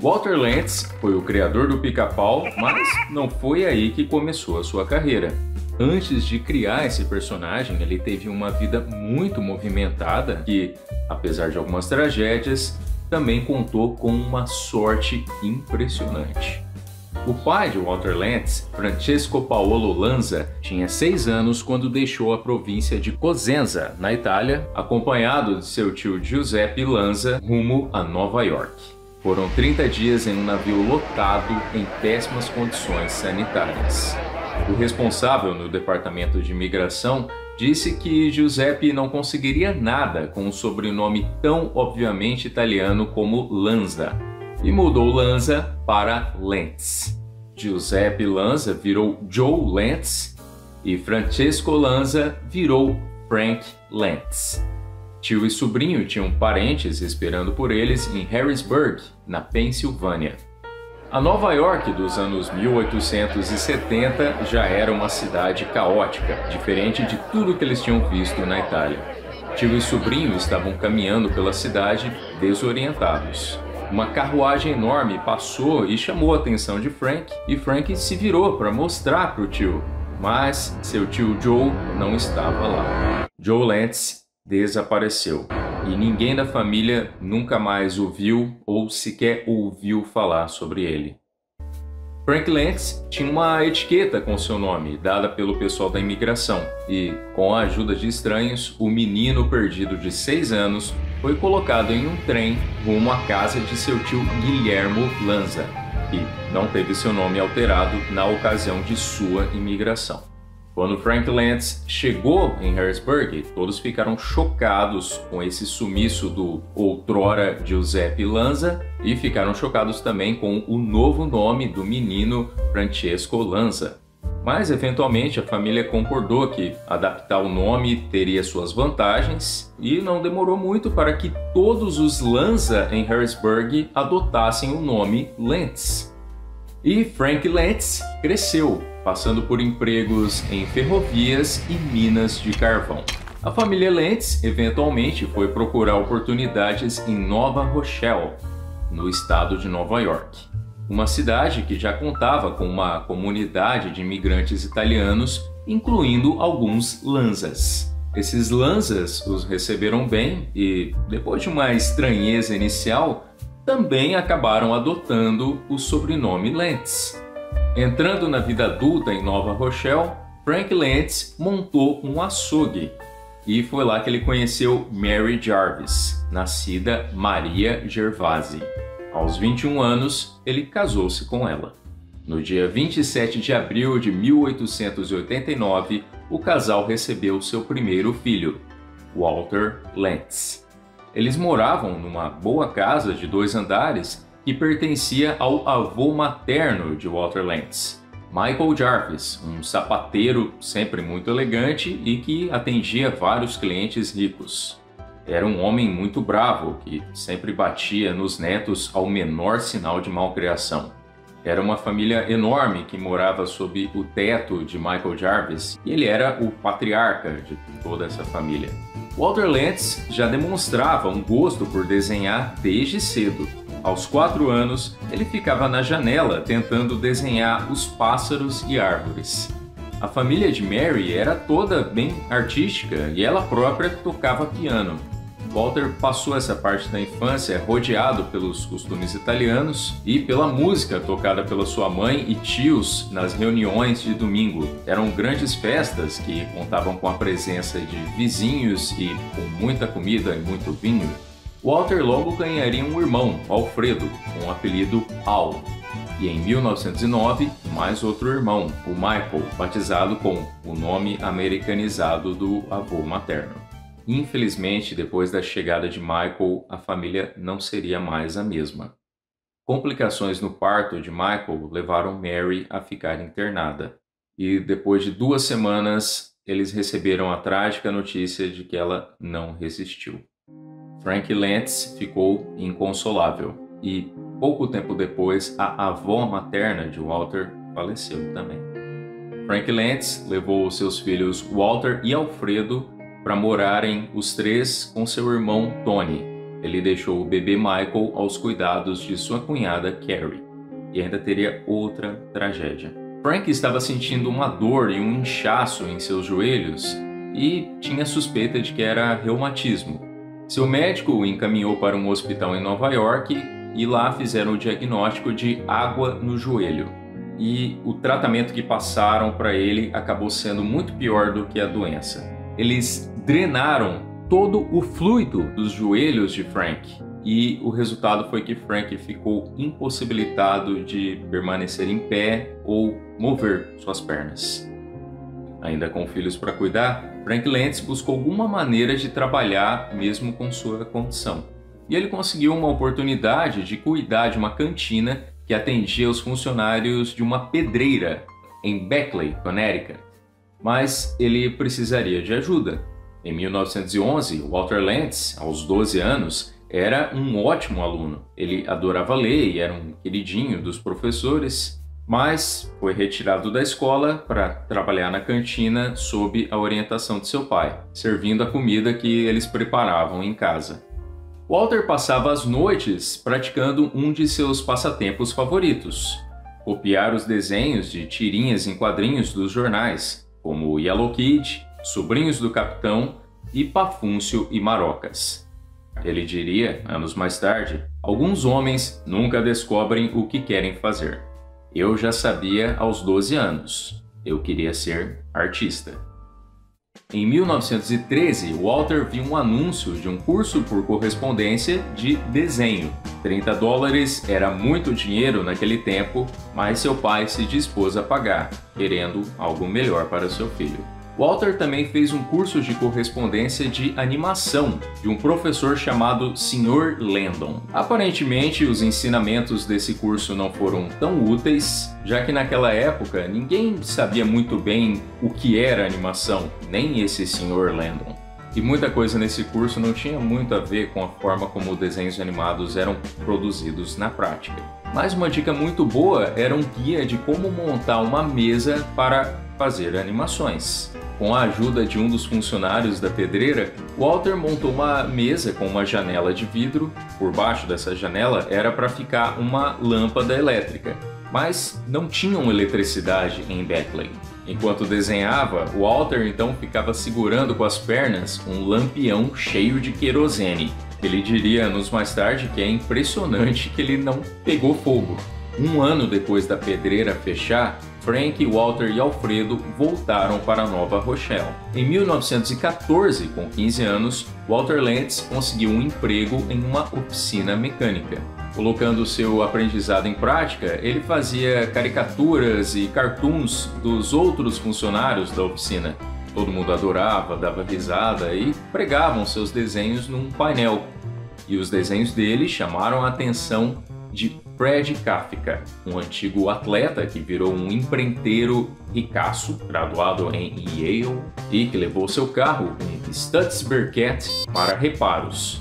Walter Lantz foi o criador do Pica-Pau, mas não foi aí que começou a sua carreira. Antes de criar esse personagem, ele teve uma vida muito movimentada que, apesar de algumas tragédias, também contou com uma sorte impressionante. O pai de Walter Lantz, Francesco Paolo Lanza, tinha 6 anos quando deixou a província de Cosenza, na Itália, acompanhado de seu tio Giuseppe Lanza, rumo a Nova York. Foram 30 dias em um navio lotado em péssimas condições sanitárias. O responsável no departamento de imigração disse que Giuseppe não conseguiria nada com um sobrenome tão obviamente italiano como Lanza, e mudou Lanza para Lantz. Giuseppe Lanza virou Joe Lantz e Francesco Lanza virou Frank Lantz. Tio e sobrinho tinham parentes esperando por eles em Harrisburg, na Pensilvânia. A Nova York dos anos 1870 já era uma cidade caótica, diferente de tudo que eles tinham visto na Itália. Tio e sobrinho estavam caminhando pela cidade desorientados. Uma carruagem enorme passou e chamou a atenção de Frank, e Frank se virou para mostrar para o tio, mas seu tio Joe não estava lá. Joe Lantz desapareceu e ninguém da família nunca mais o viu ou sequer ouviu falar sobre ele. Frank Lantz tinha uma etiqueta com seu nome, dada pelo pessoal da imigração, e, com a ajuda de estranhos, o menino perdido de 6 anos foi colocado em um trem rumo à casa de seu tio Guillermo Lanza, que não teve seu nome alterado na ocasião de sua imigração. Quando Frank Lantz chegou em Harrisburg, todos ficaram chocados com esse sumiço do outrora Giuseppe Lanza e ficaram chocados também com o novo nome do menino Francesco Lanza. Mas, eventualmente, a família concordou que adaptar o nome teria suas vantagens e não demorou muito para que todos os Lanza em Harrisburg adotassem o nome Lantz. E Frank Lantz cresceu, passando por empregos em ferrovias e minas de carvão. A família Lantz eventualmente foi procurar oportunidades em Nova Rochelle, no estado de Nova York, uma cidade que já contava com uma comunidade de imigrantes italianos, incluindo alguns Lanzas. Esses Lanzas os receberam bem e, depois de uma estranheza inicial, também acabaram adotando o sobrenome Lantz. Entrando na vida adulta em Nova Rochelle, Frank Lantz montou um açougue e foi lá que ele conheceu Mary Jarvis, nascida Maria Gervasi. Aos 21 anos, ele casou-se com ela. No dia 27 de abril de 1889, o casal recebeu seu primeiro filho, Walter Lantz. Eles moravam numa boa casa de 2 andares que pertencia ao avô materno de Walter Lantz, Michael Jarvis, um sapateiro sempre muito elegante e que atendia vários clientes ricos. Era um homem muito bravo que sempre batia nos netos ao menor sinal de malcriação. Era uma família enorme que morava sob o teto de Michael Jarvis e ele era o patriarca de toda essa família. Walter Lantz já demonstrava um gosto por desenhar desde cedo. Aos 4 anos, ele ficava na janela tentando desenhar os pássaros e árvores. A família de Mary era toda bem artística e ela própria tocava piano. Walter passou essa parte da infância rodeado pelos costumes italianos e pela música tocada pela sua mãe e tios nas reuniões de domingo. Eram grandes festas que contavam com a presença de vizinhos e com muita comida e muito vinho. Walter logo ganharia um irmão, Alfredo, com o apelido Al. E em 1909, mais outro irmão, o Michael, batizado com o nome americanizado do avô materno. Infelizmente, depois da chegada de Michael, a família não seria mais a mesma. Complicações no parto de Michael levaram Mary a ficar internada. E depois de 2 semanas, eles receberam a trágica notícia de que ela não resistiu. Frank Lantz ficou inconsolável e, pouco tempo depois, a avó materna de Walter faleceu também. Frank Lantz levou seus filhos Walter e Alfredo para morarem os 3 com seu irmão Tony. ele deixou o bebê Michael aos cuidados de sua cunhada Carrie. E ainda teria outra tragédia. Frank estava sentindo uma dor e um inchaço em seus joelhos e tinha suspeita de que era reumatismo. Seu médico o encaminhou para um hospital em Nova York e lá fizeram o diagnóstico de água no joelho. E o tratamento que passaram para ele acabou sendo muito pior do que a doença. Eles drenaram todo o fluido dos joelhos de Frank. E o resultado foi que Frank ficou impossibilitado de permanecer em pé ou mover suas pernas. Ainda com filhos para cuidar, Frank Lentz buscou alguma maneira de trabalhar mesmo com sua condição. E ele conseguiu uma oportunidade de cuidar de uma cantina que atendia os funcionários de uma pedreira em Beckley, Connecticut. Mas ele precisaria de ajuda. Em 1911, Walter Lentz, aos 12 anos, era um ótimo aluno. Ele adorava ler e era um queridinho dos professores, mas foi retirado da escola para trabalhar na cantina sob a orientação de seu pai, servindo a comida que eles preparavam em casa. Walter passava as noites praticando um de seus passatempos favoritos: copiar os desenhos de tirinhas em quadrinhos dos jornais, como Yellow Kid, Sobrinhos do Capitão e Pafúncio e Marocas. Ele diria, anos mais tarde, alguns homens nunca descobrem o que querem fazer. Eu já sabia aos 12 anos. Eu queria ser artista. Em 1913, Walter viu um anúncio de um curso por correspondência de desenho. $30 era muito dinheiro naquele tempo, mas seu pai se dispôs a pagar, querendo algo melhor para seu filho. Walter também fez um curso de correspondência de animação de um professor chamado Sr. Landon. Aparentemente, os ensinamentos desse curso não foram tão úteis, já que naquela época ninguém sabia muito bem o que era animação, nem esse Sr. Landon. E muita coisa nesse curso não tinha muito a ver com a forma como desenhos animados eram produzidos na prática. Mas uma dica muito boa era um guia de como montar uma mesa para fazer animações. Com a ajuda de um dos funcionários da pedreira, Walter montou uma mesa com uma janela de vidro. Por baixo dessa janela era para ficar uma lâmpada elétrica, mas não tinham eletricidade em Beckley. Enquanto desenhava, Walter então ficava segurando com as pernas um lampião cheio de querosene. Ele diria anos mais tarde que é impressionante que ele não pegou fogo. Um ano depois da pedreira fechar, Frank, Walter e Alfredo voltaram para Nova Rochelle. Em 1914, com 15 anos, Walter Lentz conseguiu um emprego em uma oficina mecânica. Colocando seu aprendizado em prática, ele fazia caricaturas e cartoons dos outros funcionários da oficina. Todo mundo adorava, dava risada e pregavam seus desenhos num painel. E os desenhos dele chamaram a atenção de Fred Kafka, um antigo atleta que virou um empreiteiro ricaço, graduado em Yale e que levou seu carro, um Stutz Bearcat, para reparos.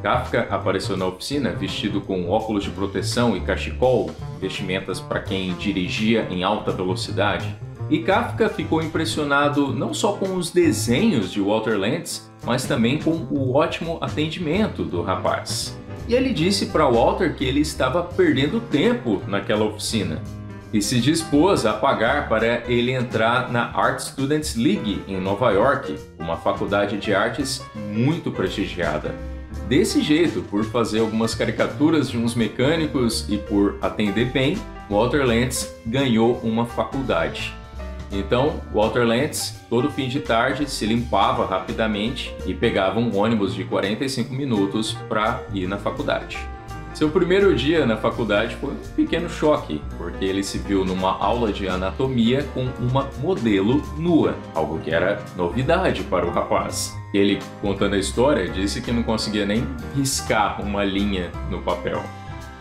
Kafka apareceu na oficina vestido com óculos de proteção e cachecol, vestimentas para quem dirigia em alta velocidade. E Kafka ficou impressionado não só com os desenhos de Walter Lentz, mas também com o ótimo atendimento do rapaz. E ele disse para Walter que ele estava perdendo tempo naquela oficina e se dispôs a pagar para ele entrar na Art Students League em Nova York, uma faculdade de artes muito prestigiada. Desse jeito, por fazer algumas caricaturas de uns mecânicos e por atender bem, Walter Lentz ganhou uma faculdade. Então, Walter Lentz, todo fim de tarde, se limpava rapidamente e pegava um ônibus de 45 minutos para ir na faculdade. Seu primeiro dia na faculdade foi um pequeno choque, porque ele se viu numa aula de anatomia com uma modelo nua, algo que era novidade para o rapaz. Ele, contando a história, disse que não conseguia nem riscar uma linha no papel.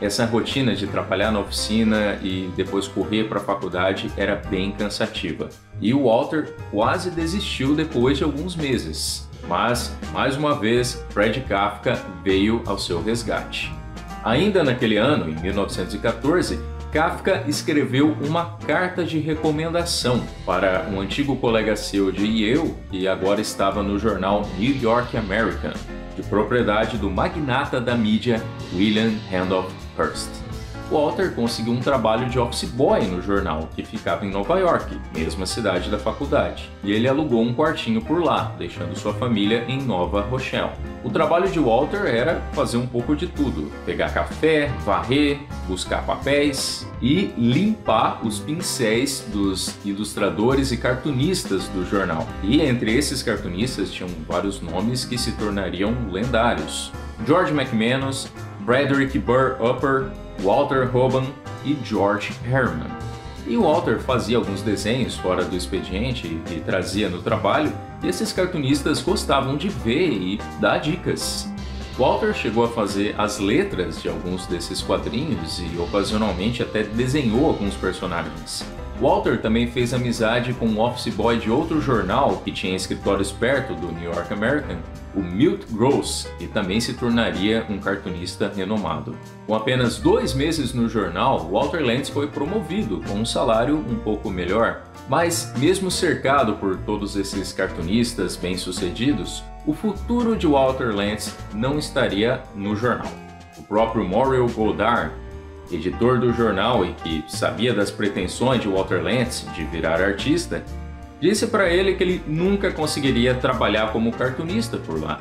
Essa rotina de trabalhar na oficina e depois correr para a faculdade era bem cansativa. E o Walter quase desistiu depois de alguns meses. Mas, mais uma vez, Fred Kafka veio ao seu resgate. Ainda naquele ano, em 1914, Kafka escreveu uma carta de recomendação para um antigo colega seu de Yale, que agora estava no jornal New York American. de propriedade do magnata da mídia William Randolph Hearst. Walter conseguiu um trabalho de office boy no jornal, que ficava em Nova York, mesma cidade da faculdade, e ele alugou um quartinho por lá, deixando sua família em Nova Rochelle. O trabalho de Walter era fazer um pouco de tudo: pegar café, varrer, buscar papéis e limpar os pincéis dos ilustradores e cartunistas do jornal. E entre esses cartunistas tinham vários nomes que se tornariam lendários: George McManus, Frederick Burr Upper, Walter Hoban e George Herman. E Walter fazia alguns desenhos fora do expediente e trazia no trabalho, e esses cartunistas gostavam de ver e dar dicas. Walter chegou a fazer as letras de alguns desses quadrinhos e ocasionalmente até desenhou alguns personagens. Walter também fez amizade com um office boy de outro jornal que tinha escritórios perto do New York American, o Milt Gross, e também se tornaria um cartunista renomado. Com apenas 2 meses no jornal, Walter Lantz foi promovido com um salário um pouco melhor. Mas, mesmo cercado por todos esses cartunistas bem-sucedidos, o futuro de Walter Lantz não estaria no jornal. O próprio Muriel Goddard, editor do jornal e que sabia das pretensões de Walter Lantz de virar artista, disse para ele que ele nunca conseguiria trabalhar como cartunista por lá.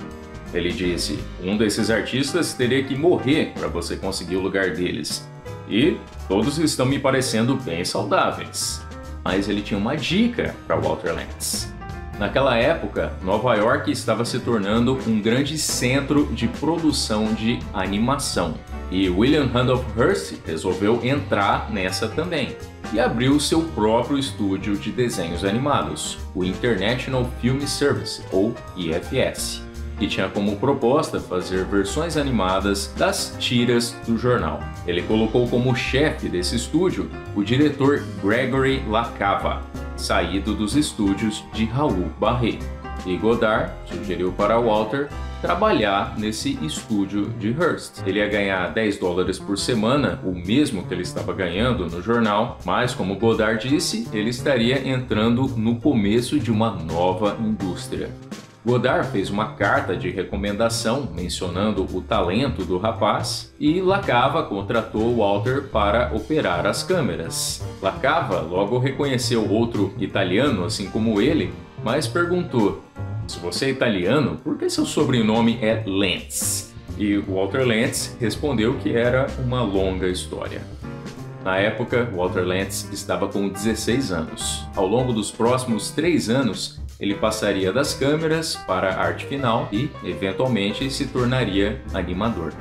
Ele disse: um desses artistas teria que morrer para você conseguir o lugar deles. E todos estão me parecendo bem saudáveis. Mas ele tinha uma dica para Walter Lantz. Naquela época, Nova York estava se tornando um grande centro de produção de animação. E William Randolph Hearst resolveu entrar nessa também e abriu seu próprio estúdio de desenhos animados, o International Film Service, ou IFS, que tinha como proposta fazer versões animadas das tiras do jornal. Ele colocou como chefe desse estúdio o diretor Gregory LaCava, saído dos estúdios de Raul Barré. E Goddard sugeriu para Walter trabalhar nesse estúdio de Hearst. Ele ia ganhar $10 por semana, o mesmo que ele estava ganhando no jornal, mas como Goddard disse, ele estaria entrando no começo de uma nova indústria. Goddard fez uma carta de recomendação mencionando o talento do rapaz e LaCava contratou Walter para operar as câmeras. LaCava logo reconheceu outro italiano assim como ele, mas perguntou: se você é italiano, por que seu sobrenome é Lantz? E Walter Lantz respondeu que era uma longa história. Na época, Walter Lantz estava com 16 anos. Ao longo dos próximos 3 anos, ele passaria das câmeras para a arte final e, eventualmente, se tornaria animador.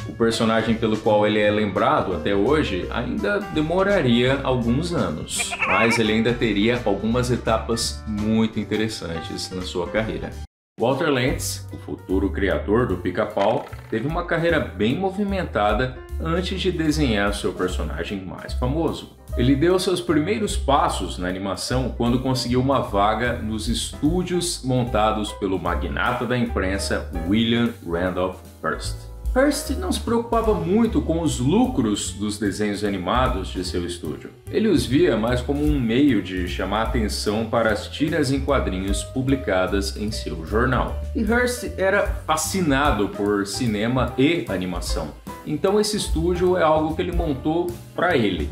O personagem pelo qual ele é lembrado até hoje ainda demoraria alguns anos, mas ele ainda teria algumas etapas muito interessantes na sua carreira. Walter Lantz, o futuro criador do Pica-Pau, teve uma carreira bem movimentada antes de desenhar seu personagem mais famoso. Ele deu seus primeiros passos na animação quando conseguiu uma vaga nos estúdios montados pelo magnata da imprensa William Randolph Hearst. Hearst não se preocupava muito com os lucros dos desenhos animados de seu estúdio. Ele os via mais como um meio de chamar atenção para as tiras em quadrinhos publicadas em seu jornal. E Hearst era fascinado por cinema e animação. Então esse estúdio é algo que ele montou para ele.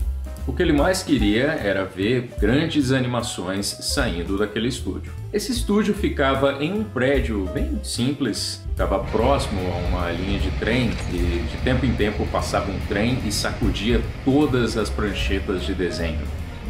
O que ele mais queria era ver grandes animações saindo daquele estúdio. Esse estúdio ficava em um prédio bem simples, ficava próximo a uma linha de trem e de tempo em tempo passava um trem e sacudia todas as pranchetas de desenho.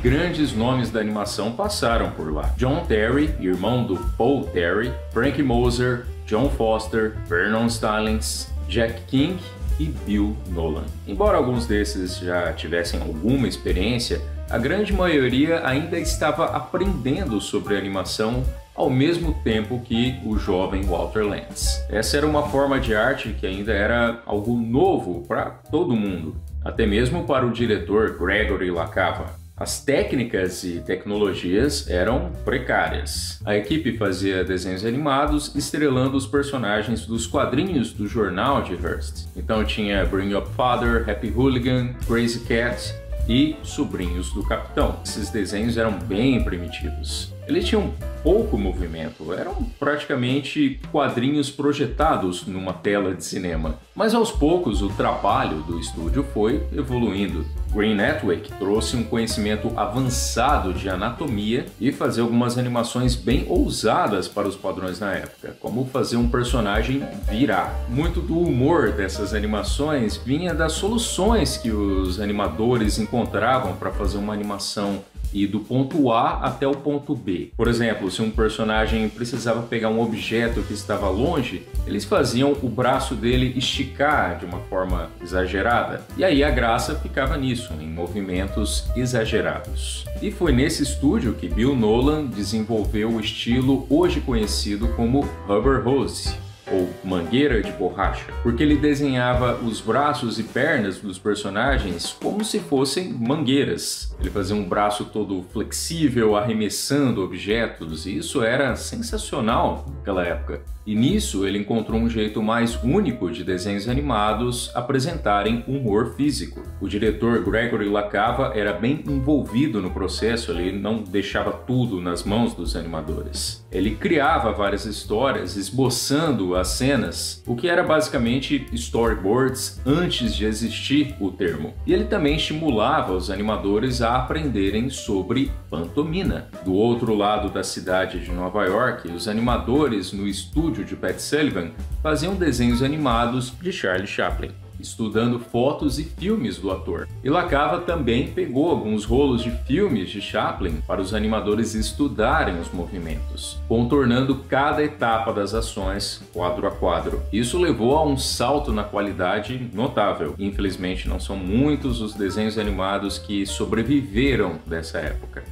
Grandes nomes da animação passaram por lá: John Terry, irmão do Paul Terry, Frank Moser, John Foster, Vernon Stallings, Jack King e Bill Nolan. Embora alguns desses já tivessem alguma experiência, a grande maioria ainda estava aprendendo sobre animação ao mesmo tempo que o jovem Walter Lantz. Essa era uma forma de arte que ainda era algo novo para todo mundo, até mesmo para o diretor Gregory LaCava. As técnicas e tecnologias eram precárias. A equipe fazia desenhos animados estrelando os personagens dos quadrinhos do jornal de Hearst. Então tinha Bring Up Father, Happy Hooligan, Crazy Cat e Sobrinhos do Capitão. Esses desenhos eram bem primitivos. Eles tinham pouco movimento, eram praticamente quadrinhos projetados numa tela de cinema. Mas aos poucos o trabalho do estúdio foi evoluindo. Green Network trouxe um conhecimento avançado de anatomia e fazer algumas animações bem ousadas para os padrões na época, como fazer um personagem virar. Muito do humor dessas animações vinha das soluções que os animadores encontravam para fazer uma animação e do ponto A até o ponto B. Por exemplo, se um personagem precisava pegar um objeto que estava longe, eles faziam o braço dele esticar de uma forma exagerada. E aí a graça ficava nisso, em movimentos exagerados. E foi nesse estúdio que Bill Nolan desenvolveu o estilo hoje conhecido como rubber hose, ou mangueira de borracha, porque ele desenhava os braços e pernas dos personagens como se fossem mangueiras. Ele fazia um braço todo flexível, arremessando objetos, e isso era sensacional naquela época. E nisso ele encontrou um jeito mais único de desenhos animados apresentarem humor físico. O diretor Gregory LaCava era bem envolvido no processo, ele não deixava tudo nas mãos dos animadores. Ele criava várias histórias, esboçando as cenas, o que era basicamente storyboards antes de existir o termo. E ele também estimulava os animadores a aprenderem sobre pantomima. Do outro lado da cidade de Nova York, os animadores no estúdio de Pat Sullivan faziam desenhos animados de Charlie Chaplin, estudando fotos e filmes do ator. E LaCava também pegou alguns rolos de filmes de Chaplin para os animadores estudarem os movimentos, contornando cada etapa das ações quadro a quadro. Isso levou a um salto na qualidade notável. Infelizmente não são muitos os desenhos animados que sobreviveram dessa época.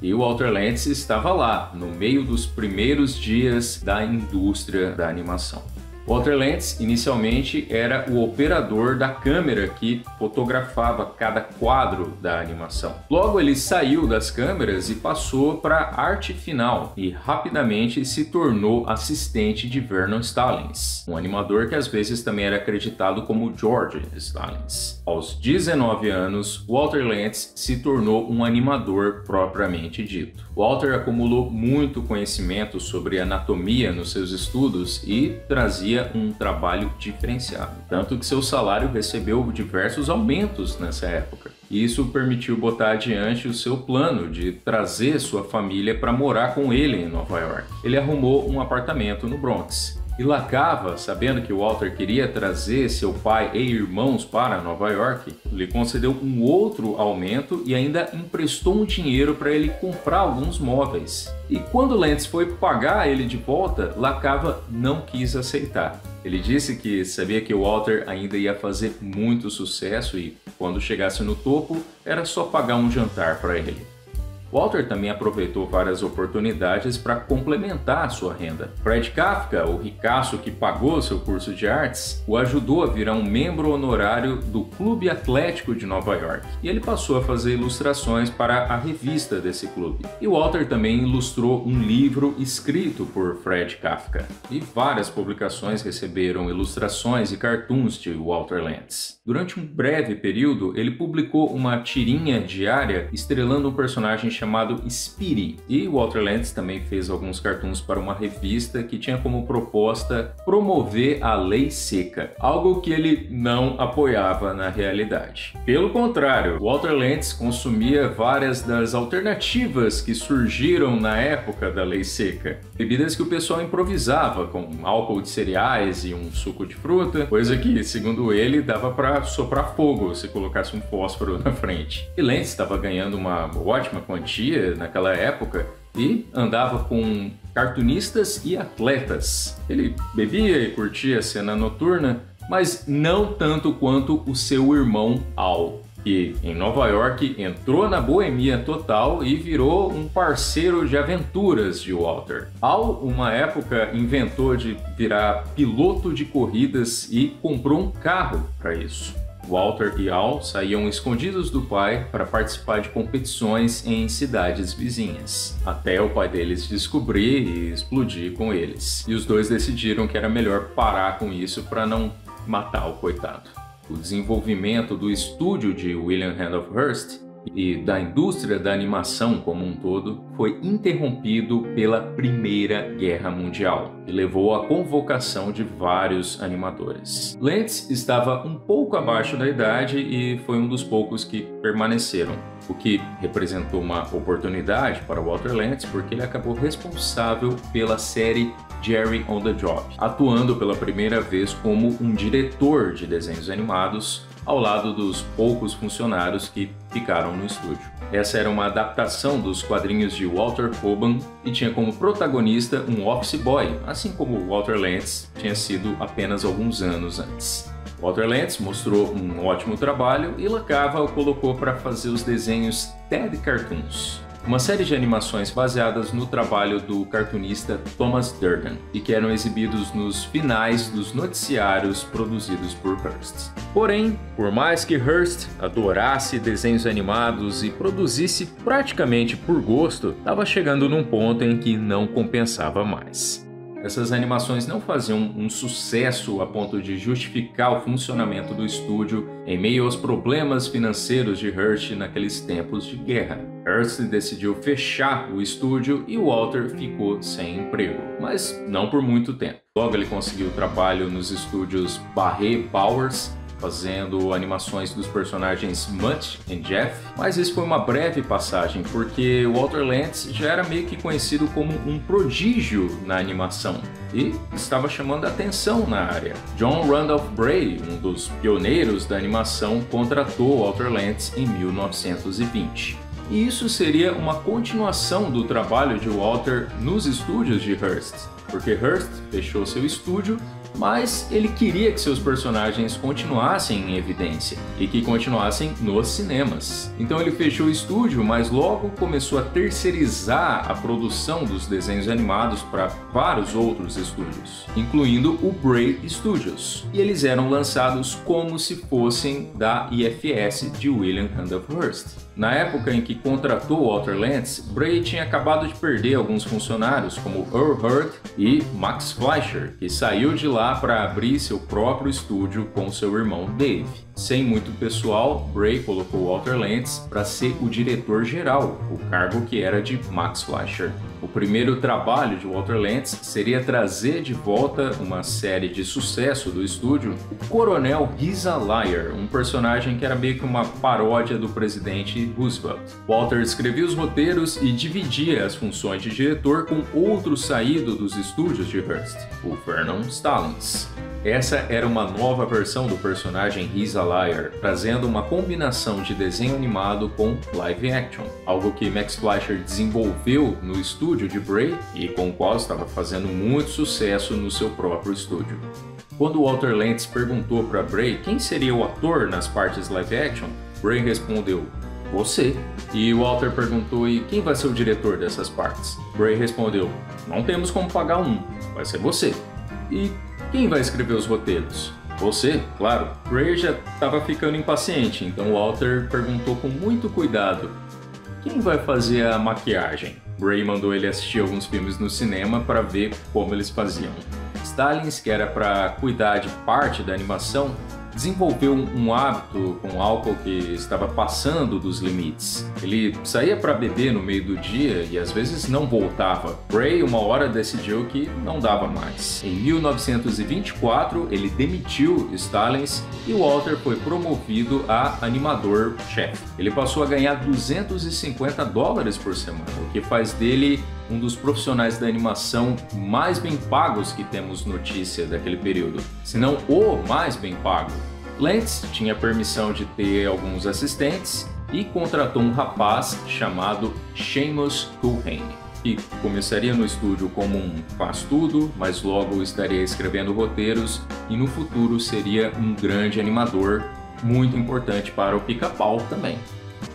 E o Walter Lantz estava lá, no meio dos primeiros dias da indústria da animação. Walter Lantz inicialmente era o operador da câmera que fotografava cada quadro da animação. Logo ele saiu das câmeras e passou para a arte final e rapidamente se tornou assistente de Vernon Stallings, um animador que às vezes também era acreditado como George Stallings. Aos 19 anos, Walter Lantz se tornou um animador propriamente dito. Walter acumulou muito conhecimento sobre anatomia nos seus estudos e trazia um trabalho diferenciado, tanto que seu salário recebeu diversos aumentos nessa época. Isso permitiu botar adiante o seu plano de trazer sua família para morar com ele em Nova York. Ele arrumou um apartamento no Bronx. E LaCava, sabendo que Walter queria trazer seu pai e irmãos para Nova York, lhe concedeu um outro aumento e ainda emprestou um dinheiro para ele comprar alguns móveis. E quando Lantz foi pagar ele de volta, LaCava não quis aceitar. Ele disse que sabia que Walter ainda ia fazer muito sucesso e, quando chegasse no topo, era só pagar um jantar para ele. Walter também aproveitou várias oportunidades para complementar sua renda. Fred Kafka, o ricaço que pagou seu curso de artes, o ajudou a virar um membro honorário do Clube Atlético de Nova York, e ele passou a fazer ilustrações para a revista desse clube. E Walter também ilustrou um livro escrito por Fred Kafka, e várias publicações receberam ilustrações e cartoons de Walter Lantz. Durante um breve período, ele publicou uma tirinha diária estrelando um personagem chamado Speedy, e Walter Lantz também fez alguns cartoons para uma revista que tinha como proposta promover a lei seca, algo que ele não apoiava na realidade. Pelo contrário, Walter Lantz consumia várias das alternativas que surgiram na época da lei seca, bebidas que o pessoal improvisava com álcool de cereais e um suco de fruta, coisa que, segundo ele, dava para soprar fogo se colocasse um fósforo na frente. E Lantz estava ganhando uma ótima quantia naquela época e andava com cartunistas e atletas. Ele bebia e curtia a cena noturna, mas não tanto quanto o seu irmão Al, que em Nova York entrou na boemia total e virou um parceiro de aventuras de Walter. Al, uma época, inventou de virar piloto de corridas e comprou um carro para isso. Walter e Al saíam escondidos do pai para participar de competições em cidades vizinhas, até o pai deles descobrir e explodir com eles. E os dois decidiram que era melhor parar com isso para não matar o coitado. O desenvolvimento do estúdio de William Randolph Hearst e da indústria da animação como um todo foi interrompido pela Primeira Guerra Mundial e levou à convocação de vários animadores. Lentz estava um pouco abaixo da idade e foi um dos poucos que permaneceram, o que representou uma oportunidade para Walter Lantz porque ele acabou responsável pela série Jerry on the Job, atuando pela primeira vez como um diretor de desenhos animados ao lado dos poucos funcionários que ficaram no estúdio. Essa era uma adaptação dos quadrinhos de Walter Koban e tinha como protagonista um office boy, assim como Walter Lantz tinha sido apenas alguns anos antes. Walter Lantz mostrou um ótimo trabalho e Lacava o colocou para fazer os desenhos Ted Cartoons, uma série de animações baseadas no trabalho do cartunista Thomas Durden e que eram exibidos nos finais dos noticiários produzidos por Hearst. Porém, por mais que Hearst adorasse desenhos animados e produzisse praticamente por gosto, estava chegando num ponto em que não compensava mais. Essas animações não faziam um sucesso a ponto de justificar o funcionamento do estúdio em meio aos problemas financeiros de Hearst naqueles tempos de guerra. Hearst decidiu fechar o estúdio e Walter ficou sem emprego, mas não por muito tempo. Logo ele conseguiu trabalho nos estúdios Barré Bowers, fazendo animações dos personagens Mutt e Jeff, mas isso foi uma breve passagem porque Walter Lantz já era meio que conhecido como um prodígio na animação e estava chamando a atenção na área. John Randolph Bray, um dos pioneiros da animação, contratou Walter Lantz em 1920. E isso seria uma continuação do trabalho de Walter nos estúdios de Hearst, porque Hearst fechou seu estúdio, mas ele queria que seus personagens continuassem em evidência e que continuassem nos cinemas. Então ele fechou o estúdio, mas logo começou a terceirizar a produção dos desenhos animados para vários outros estúdios, incluindo o Bray Studios. E eles eram lançados como se fossem da IFS de William Randolph Hearst. Na época em que contratou Walter Lantz, Bray tinha acabado de perder alguns funcionários, como Earl Hurd e Max Fleischer, que saiu de lá para abrir seu próprio estúdio com seu irmão Dave. Sem muito pessoal, Bray colocou Walter Lantz para ser o diretor-geral, o cargo que era de Max Fleischer. O primeiro trabalho de Walter Lantz seria trazer de volta uma série de sucesso do estúdio, o Coronel He's a Liar, um personagem que era meio que uma paródia do presidente Roosevelt. Walter escrevia os roteiros e dividia as funções de diretor com outro saído dos estúdios de Hearst, o Vernon Stallings. Essa era uma nova versão do personagem He's a Liar, trazendo uma combinação de desenho animado com live action, algo que Max Fleischer desenvolveu no estúdio de Bray e com o qual estava fazendo muito sucesso no seu próprio estúdio. Quando Walter Lantz perguntou para Bray quem seria o ator nas partes live action, Bray respondeu: "Você." E Walter perguntou: "E quem vai ser o diretor dessas partes?" Bray respondeu: "Não temos como pagar um, vai ser você." "E quem vai escrever os roteiros?" "Você, claro." Bray já estava ficando impaciente, então Walter perguntou com muito cuidado: "Quem vai fazer a maquiagem?" Bray mandou ele assistir alguns filmes no cinema para ver como eles faziam. Stallings, que era para cuidar de parte da animação, desenvolveu um hábito com álcool que estava passando dos limites. Ele saía para beber no meio do dia e às vezes não voltava. Bray uma hora decidiu que não dava mais. Em 1924 ele demitiu Stallings e Walter foi promovido a animador-chefe. Ele passou a ganhar $250 por semana, o que faz dele um dos profissionais da animação mais bem pagos que temos notícia daquele período, se não o mais bem pago. Lantz tinha permissão de ter alguns assistentes e contratou um rapaz chamado Seamus Culhane, que começaria no estúdio como um faz-tudo, mas logo estaria escrevendo roteiros e no futuro seria um grande animador, muito importante para o Pica-Pau também.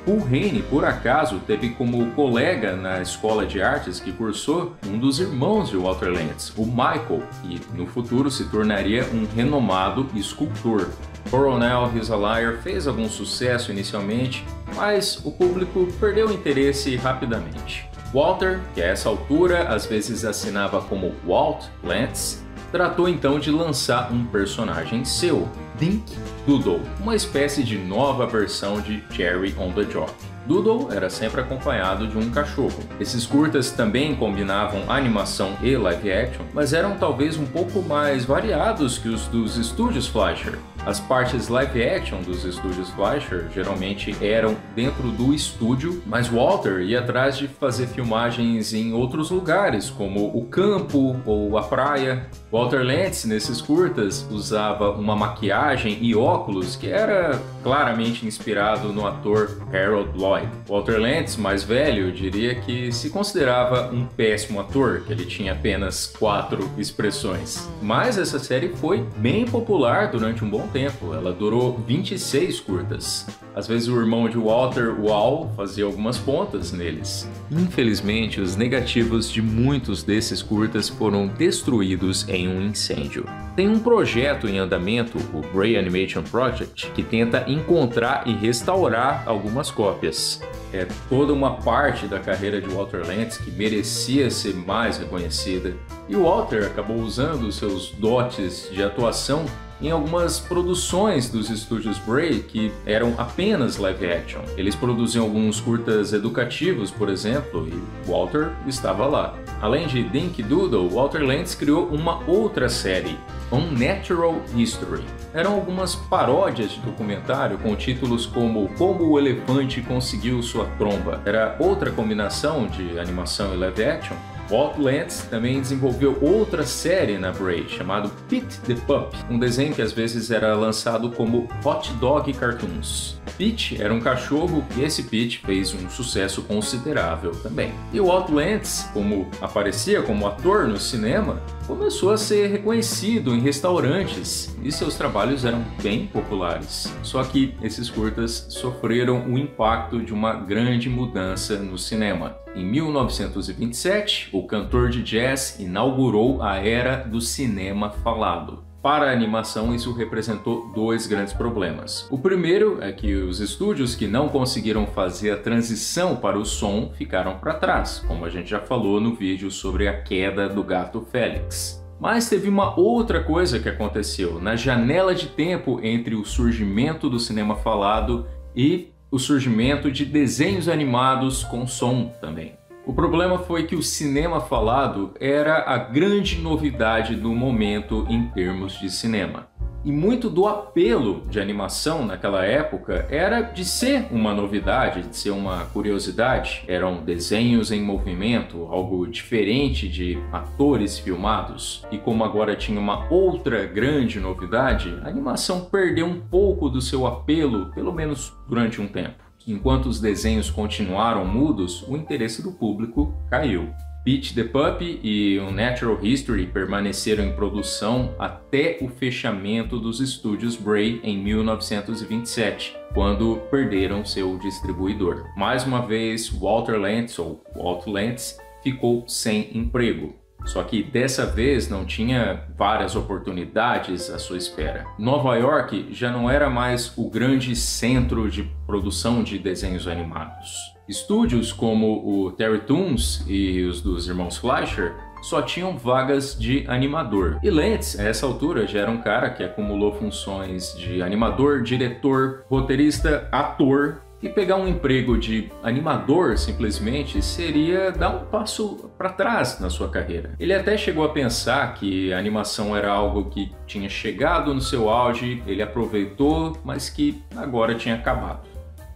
Culhane, por acaso, teve como colega na escola de artes que cursou um dos irmãos de Walter Lantz, o Michael, que no futuro se tornaria um renomado escultor. Coronel He's a Liar fez algum sucesso inicialmente, mas o público perdeu o interesse rapidamente. Walter, que a essa altura às vezes assinava como Walt Lantz, tratou então de lançar um personagem seu, Dink Doodle, uma espécie de nova versão de Jerry on the Job. Doodle era sempre acompanhado de um cachorro. Esses curtas também combinavam animação e live action, mas eram talvez um pouco mais variados que os dos estúdios Fleischer. As partes live action dos estúdios Fleischer geralmente eram dentro do estúdio, mas Walter ia atrás de fazer filmagens em outros lugares, como o campo ou a praia. Walter Lantz, nesses curtas, usava uma maquiagem e óculos que era claramente inspirado no ator Harold Lloyd. Walter Lantz, mais velho, diria que se considerava um péssimo ator, que ele tinha apenas 4 expressões. Mas essa série foi bem popular durante um bom tempo, ela durou 26 curtas. Às vezes o irmão de Walter, o Al, fazia algumas pontas neles. Infelizmente, os negativos de muitos desses curtas foram destruídos em um incêndio. Tem um projeto em andamento, o Bray Animation Project, que tenta encontrar e restaurar algumas cópias. É toda uma parte da carreira de Walter Lantz que merecia ser mais reconhecida. E o Walter acabou usando seus dotes de atuação em algumas produções dos estúdios Bray que eram apenas live action. Eles produziam alguns curtas educativos, por exemplo, e Walter estava lá. Além de Dink Doodle, Walter Lantz criou uma outra série, Unnatural History. Eram algumas paródias de documentário com títulos como Como o Elefante Conseguiu Sua Tromba. Era outra combinação de animação e live action. Walt Lantz também desenvolveu outra série na Bray, chamado Pete the Pup, um desenho que às vezes era lançado como Hot Dog Cartoons. Pete era um cachorro e esse Pete fez um sucesso considerável também. E o Walt Lantz, como aparecia como ator no cinema, começou a ser reconhecido em restaurantes e seus trabalhos eram bem populares. Só que esses curtas sofreram o impacto de uma grande mudança no cinema. Em 1927, o cantor de jazz inaugurou a era do cinema falado. Para a animação, isso representou 2 grandes problemas. O primeiro é que os estúdios que não conseguiram fazer a transição para o som ficaram para trás, como a gente já falou no vídeo sobre a queda do gato Félix. Mas teve uma outra coisa que aconteceu na janela de tempo entre o surgimento do cinema falado e o surgimento de desenhos animados com som também. O problema foi que o cinema falado era a grande novidade do momento em termos de cinema. E muito do apelo de animação naquela época era de ser uma novidade, de ser uma curiosidade. Eram desenhos em movimento, algo diferente de atores filmados. E como agora tinha uma outra grande novidade, a animação perdeu um pouco do seu apelo, pelo menos durante um tempo. Enquanto os desenhos continuaram mudos, o interesse do público caiu. Pete the Pup e Unnatural History permaneceram em produção até o fechamento dos estúdios Bray em 1927, quando perderam seu distribuidor. Mais uma vez, Walter Lantz, ou Walt Lantz, ficou sem emprego. Só que dessa vez não tinha várias oportunidades à sua espera. Nova York já não era mais o grande centro de produção de desenhos animados. Estúdios como o Terrytoons e os dos irmãos Fleischer só tinham vagas de animador. E Lantz, a essa altura, já era um cara que acumulou funções de animador, diretor, roteirista, ator. E pegar um emprego de animador, simplesmente, seria dar um passo para trás na sua carreira. Ele até chegou a pensar que a animação era algo que tinha chegado no seu auge, ele aproveitou, mas que agora tinha acabado.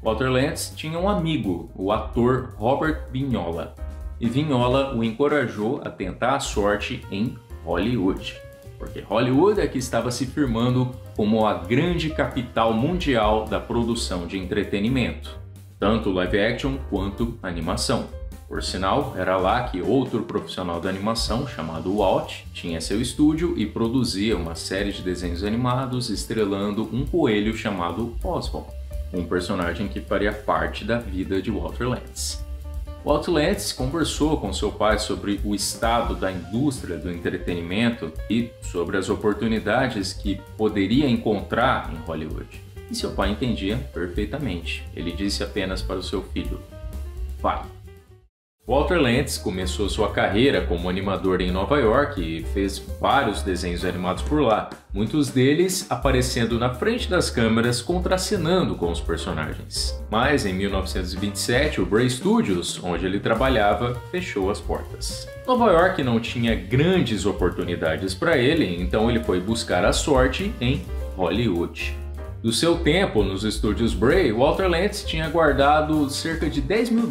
Walter Lantz tinha um amigo, o ator Robert Vignola, e Vignola o encorajou a tentar a sorte em Hollywood. Porque Hollywood é que estava se firmando como a grande capital mundial da produção de entretenimento, tanto live action quanto animação. Por sinal, era lá que outro profissional da animação, chamado Walt, tinha seu estúdio e produzia uma série de desenhos animados estrelando um coelho chamado Oswald, um personagem que faria parte da vida de Walter Lantz. Walt Lantz conversou com seu pai sobre o estado da indústria do entretenimento e sobre as oportunidades que poderia encontrar em Hollywood. E seu pai entendia perfeitamente. Ele disse apenas para o seu filho: "Vai, Walter Lantz começou sua carreira como animador em Nova York e fez vários desenhos animados por lá, muitos deles aparecendo na frente das câmeras contracenando com os personagens. Mas em 1927, o Bray Studios, onde ele trabalhava, fechou as portas. Nova York não tinha grandes oportunidades para ele, então ele foi buscar a sorte em Hollywood. Do seu tempo nos estúdios Bray, Walter Lantz tinha guardado cerca de $10 mil,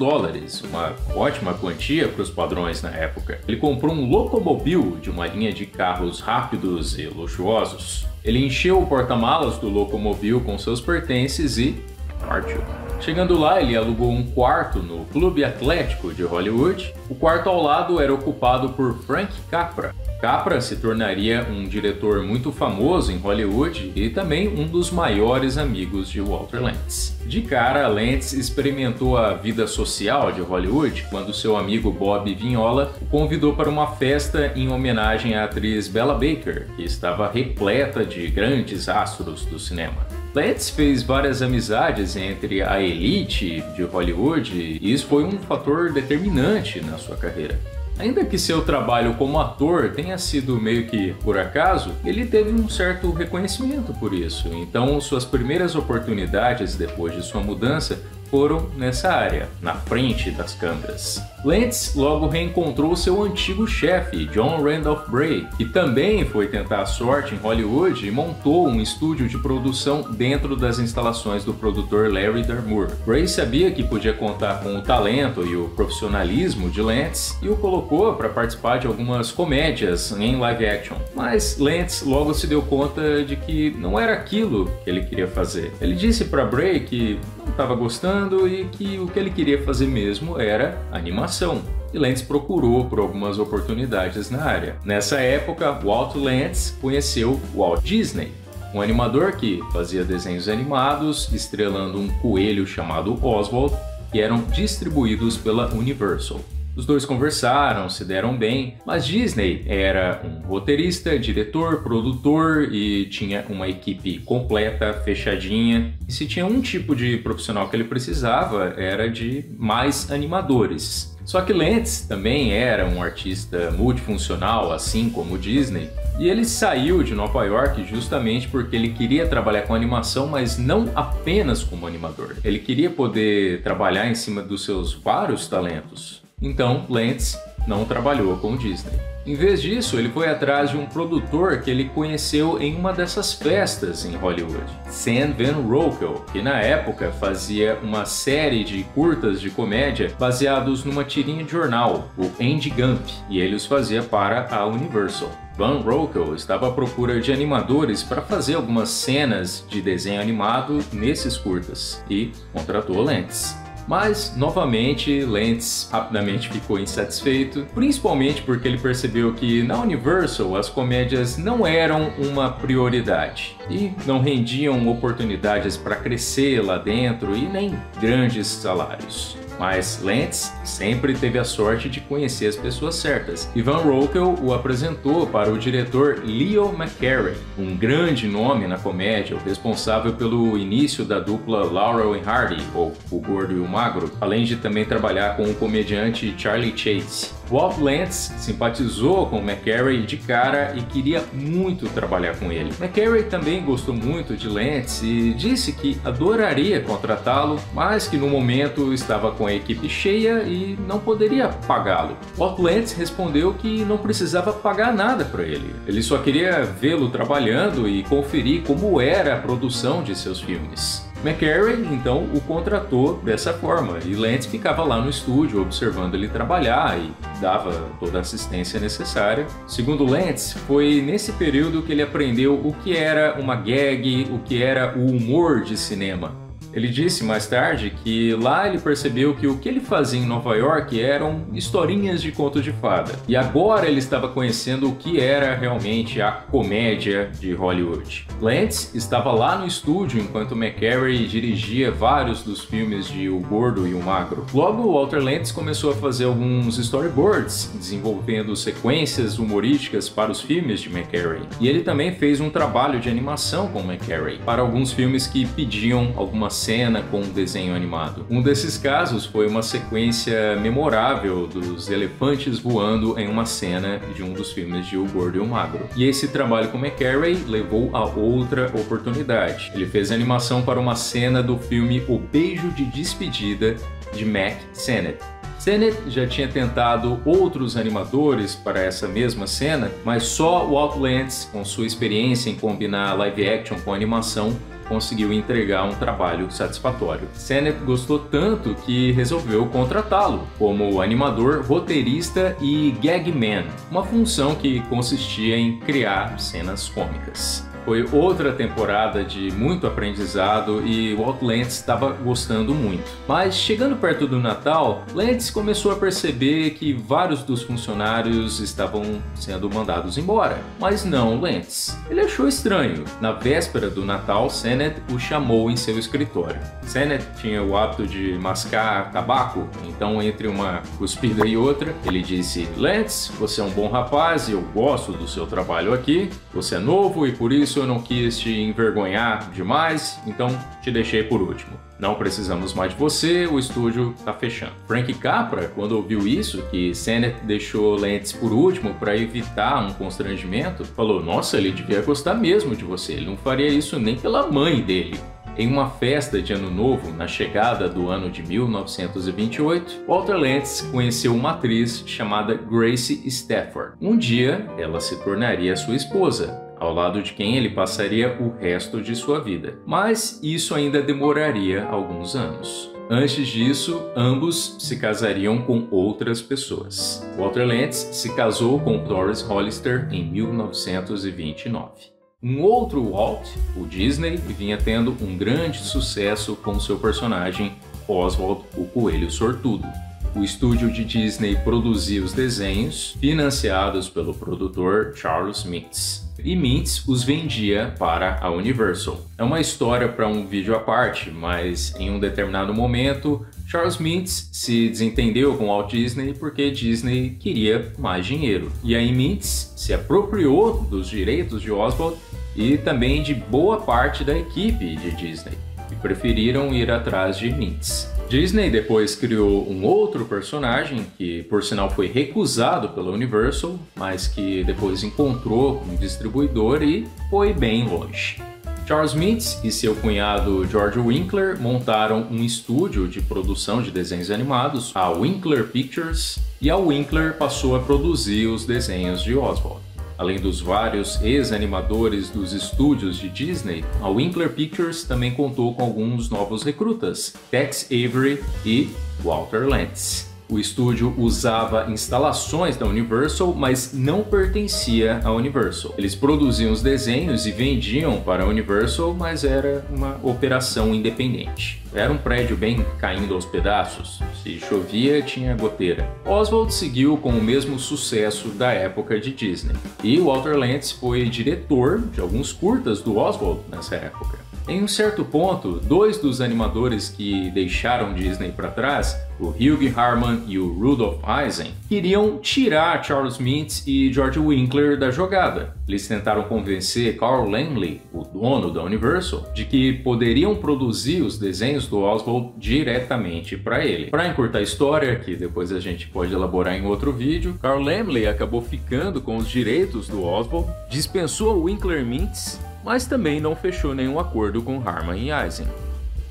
uma ótima quantia para os padrões na época. Ele comprou um Locomobile de uma linha de carros rápidos e luxuosos. Ele encheu o porta-malas do Locomobile com seus pertences e partiu. Chegando lá, ele alugou um quarto no Clube Atlético de Hollywood. O quarto ao lado era ocupado por Frank Capra. Capra se tornaria um diretor muito famoso em Hollywood e também um dos maiores amigos de Walter Lantz. De cara, Lantz experimentou a vida social de Hollywood quando seu amigo Bob Vignola o convidou para uma festa em homenagem à atriz Bella Baker, que estava repleta de grandes astros do cinema. Lantz fez várias amizades entre a elite de Hollywood e isso foi um fator determinante na sua carreira. Ainda que seu trabalho como ator tenha sido meio que por acaso, ele teve um certo reconhecimento por isso. Então, suas primeiras oportunidades depois de sua mudança foram nessa área, na frente das câmeras. Lantz logo reencontrou seu antigo chefe, John Randolph Bray, que também foi tentar a sorte em Hollywood e montou um estúdio de produção dentro das instalações do produtor Larry Darmour. Bray sabia que podia contar com o talento e o profissionalismo de Lantz e o colocou para participar de algumas comédias em live action. Mas Lantz logo se deu conta de que não era aquilo que ele queria fazer. Ele disse para Bray que não estava gostando e que o que ele queria fazer mesmo era animação. E Lantz procurou por algumas oportunidades na área. Nessa época, Walt Lantz conheceu Walt Disney, um animador que fazia desenhos animados estrelando um coelho chamado Oswald, que eram distribuídos pela Universal. Os dois conversaram, se deram bem, mas Disney era um roteirista, diretor, produtor e tinha uma equipe completa, fechadinha. E se tinha um tipo de profissional que ele precisava, era de mais animadores. Só que Lantz também era um artista multifuncional, assim como Disney, e ele saiu de Nova York justamente porque ele queria trabalhar com animação, mas não apenas como animador. Ele queria poder trabalhar em cima dos seus vários talentos. Então, Lantz não trabalhou com o Disney. Em vez disso, ele foi atrás de um produtor que ele conheceu em uma dessas festas em Hollywood, Sam Van Rokel, que na época fazia uma série de curtas de comédia baseados numa tirinha de jornal, o Andy Gump, e ele os fazia para a Universal. Van Rokel estava à procura de animadores para fazer algumas cenas de desenho animado nesses curtas e contratou Lantz. Mas, novamente, Lantz rapidamente ficou insatisfeito, principalmente porque ele percebeu que na Universal as comédias não eram uma prioridade e não rendiam oportunidades para crescer lá dentro e nem grandes salários. Mas Lantz sempre teve a sorte de conhecer as pessoas certas. E Van Rokel o apresentou para o diretor Leo McCarey, um grande nome na comédia, o responsável pelo início da dupla Laurel e Hardy, ou O Gordo e o Magro, além de também trabalhar com o comediante Charlie Chase. Walt Lantz simpatizou com McCarey de cara e queria muito trabalhar com ele. McCarey também gostou muito de Lantz e disse que adoraria contratá-lo, mas que no momento estava com a equipe cheia e não poderia pagá-lo. Walt Lantz respondeu que não precisava pagar nada para ele. Ele só queria vê-lo trabalhando e conferir como era a produção de seus filmes. McCarey, então, o contratou dessa forma e Lantz ficava lá no estúdio observando ele trabalhar e dava toda a assistência necessária. Segundo Lantz, foi nesse período que ele aprendeu o que era uma gag, o que era o humor de cinema. Ele disse mais tarde que lá ele percebeu que o que ele fazia em Nova York eram historinhas de conto de fada. E agora ele estava conhecendo o que era realmente a comédia de Hollywood. Lantz estava lá no estúdio enquanto McCarey dirigia vários dos filmes de O Gordo e o Magro. Logo, Walter Lantz começou a fazer alguns storyboards, desenvolvendo sequências humorísticas para os filmes de McCarey. E ele também fez um trabalho de animação com McCarey para alguns filmes que pediam algumas cena com um desenho animado. Um desses casos foi uma sequência memorável dos elefantes voando em uma cena de um dos filmes de O Gordo e o Magro. E esse trabalho com McCarey levou a outra oportunidade. Ele fez animação para uma cena do filme O Beijo de Despedida de Mack Sennett. Sennett já tinha tentado outros animadores para essa mesma cena, mas só Walt Lantz, com sua experiência em combinar live action com animação, conseguiu entregar um trabalho satisfatório. Sennett gostou tanto que resolveu contratá-lo como animador, roteirista e gag man, uma função que consistia em criar cenas cômicas. Foi outra temporada de muito aprendizado e Walt Lantz estava gostando muito. Mas chegando perto do Natal, Lantz começou a perceber que vários dos funcionários estavam sendo mandados embora. Mas não Lantz. Ele achou estranho. Na véspera do Natal, Sennett o chamou em seu escritório. Sennett tinha o hábito de mascar tabaco, então entre uma cuspida e outra, ele disse: Lantz, você é um bom rapaz e eu gosto do seu trabalho aqui. Você é novo e por isso eu não quis te envergonhar demais, então te deixei por último. Não precisamos mais de você, o estúdio tá fechando. Frank Capra, quando ouviu isso, que Sennett deixou Lantz por último para evitar um constrangimento, falou: nossa, ele devia gostar mesmo de você, ele não faria isso nem pela mãe dele. Em uma festa de Ano Novo, na chegada do ano de 1928, Walter Lantz conheceu uma atriz chamada Grace Stafford. Um dia, ela se tornaria sua esposa, ao lado de quem ele passaria o resto de sua vida. Mas isso ainda demoraria alguns anos. Antes disso, ambos se casariam com outras pessoas. Walter Lantz se casou com Doris Hollister em 1929. Um outro Walt, o Disney, vinha tendo um grande sucesso com seu personagem Oswald, o Coelho Sortudo. O estúdio de Disney produzia os desenhos, financiados pelo produtor Charles Mintz. E Mintz os vendia para a Universal. É uma história para um vídeo à parte, mas em um determinado momento, Charles Mintz se desentendeu com Walt Disney porque Disney queria mais dinheiro. E aí Mintz se apropriou dos direitos de Oswald e também de boa parte da equipe de Disney, e preferiram ir atrás de Mintz. Disney depois criou um outro personagem que, por sinal, foi recusado pela Universal, mas que depois encontrou um distribuidor e foi bem longe. Charles Mintz e seu cunhado George Winkler montaram um estúdio de produção de desenhos animados, a Winkler Pictures, e a Winkler passou a produzir os desenhos de Oswald. Além dos vários ex-animadores dos estúdios de Disney, a Winkler Pictures também contou com alguns novos recrutas, Tex Avery e Walter Lantz. O estúdio usava instalações da Universal, mas não pertencia à Universal. Eles produziam os desenhos e vendiam para a Universal, mas era uma operação independente. Era um prédio bem caindo aos pedaços. Se chovia, tinha goteira. Oswald seguiu com o mesmo sucesso da época de Disney. E Walter Lantz foi diretor de alguns curtas do Oswald nessa época. Em um certo ponto, dois dos animadores que deixaram Disney para trás, o Hugh Harman e o Rudolph Eisen, queriam tirar Charles Mintz e George Winkler da jogada. Eles tentaram convencer Carl Laemmle, o dono da Universal, de que poderiam produzir os desenhos do Oswald diretamente para ele. Para encurtar a história, que depois a gente pode elaborar em outro vídeo, Carl Laemmle acabou ficando com os direitos do Oswald, dispensou Winkler e Mintz, mas também não fechou nenhum acordo com Harman e Eisen.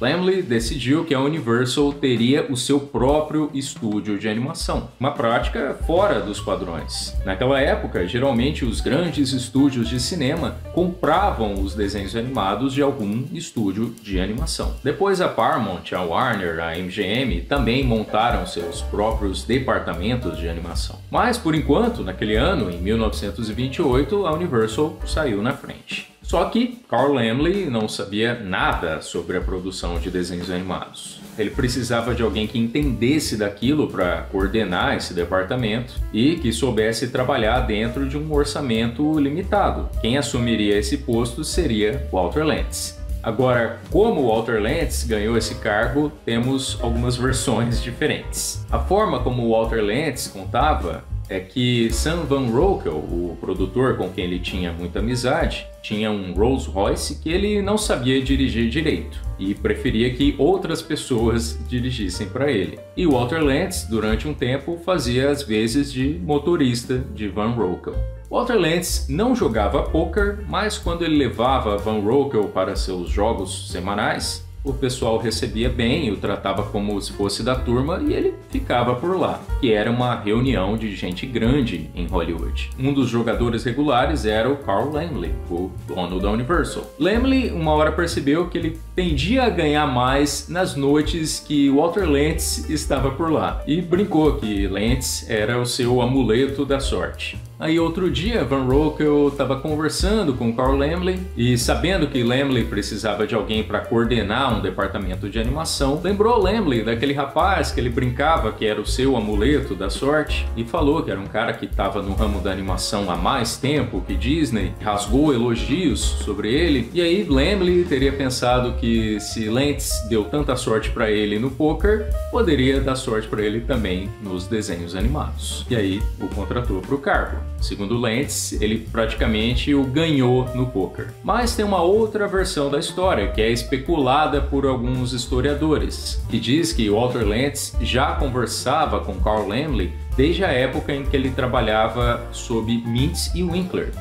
Laemmle decidiu que a Universal teria o seu próprio estúdio de animação, uma prática fora dos padrões. Naquela época, geralmente os grandes estúdios de cinema compravam os desenhos animados de algum estúdio de animação. Depois a Paramount, a Warner, a MGM também montaram seus próprios departamentos de animação. Mas por enquanto, naquele ano, em 1928, a Universal saiu na frente. Só que Carl Laemmle não sabia nada sobre a produção de desenhos animados. Ele precisava de alguém que entendesse daquilo para coordenar esse departamento e que soubesse trabalhar dentro de um orçamento limitado. Quem assumiria esse posto seria Walter Lantz. Agora, como Walter Lantz ganhou esse cargo, temos algumas versões diferentes. A forma como Walter Lantz contava é que Sam Van Rockel, o produtor com quem ele tinha muita amizade, tinha um Rolls Royce que ele não sabia dirigir direito e preferia que outras pessoas dirigissem para ele. E Walter Lantz, durante um tempo, fazia as vezes de motorista de Van Rockel. Walter Lantz não jogava poker, mas quando ele levava Van Rockel para seus jogos semanais, o pessoal recebia bem e o tratava como se fosse da turma e ele ficava por lá, que era uma reunião de gente grande em Hollywood. Um dos jogadores regulares era o Carl Laemmle, o dono da Universal. Laemmle uma hora percebeu que ele tendia a ganhar mais nas noites que Walter Lantz estava por lá e brincou que Lantz era o seu amuleto da sorte. Aí outro dia, Van Rockel estava conversando com Carl Laemmle e, sabendo que Laemmle precisava de alguém para coordenar um departamento de animação, lembrou Laemmle daquele rapaz que ele brincava que era o seu amuleto da sorte e falou que era um cara que estava no ramo da animação há mais tempo que Disney, rasgou elogios sobre ele. E aí Laemmle teria pensado que se Lantz deu tanta sorte para ele no poker, poderia dar sorte para ele também nos desenhos animados. E aí o contratou para o cargo. Segundo Lantz, ele praticamente o ganhou no poker. Mas tem uma outra versão da história, que é especulada por alguns historiadores, que diz que Walter Lantz já conversava com Carl Laemmle desde a época em que ele trabalhava sob Mintz e Winkler.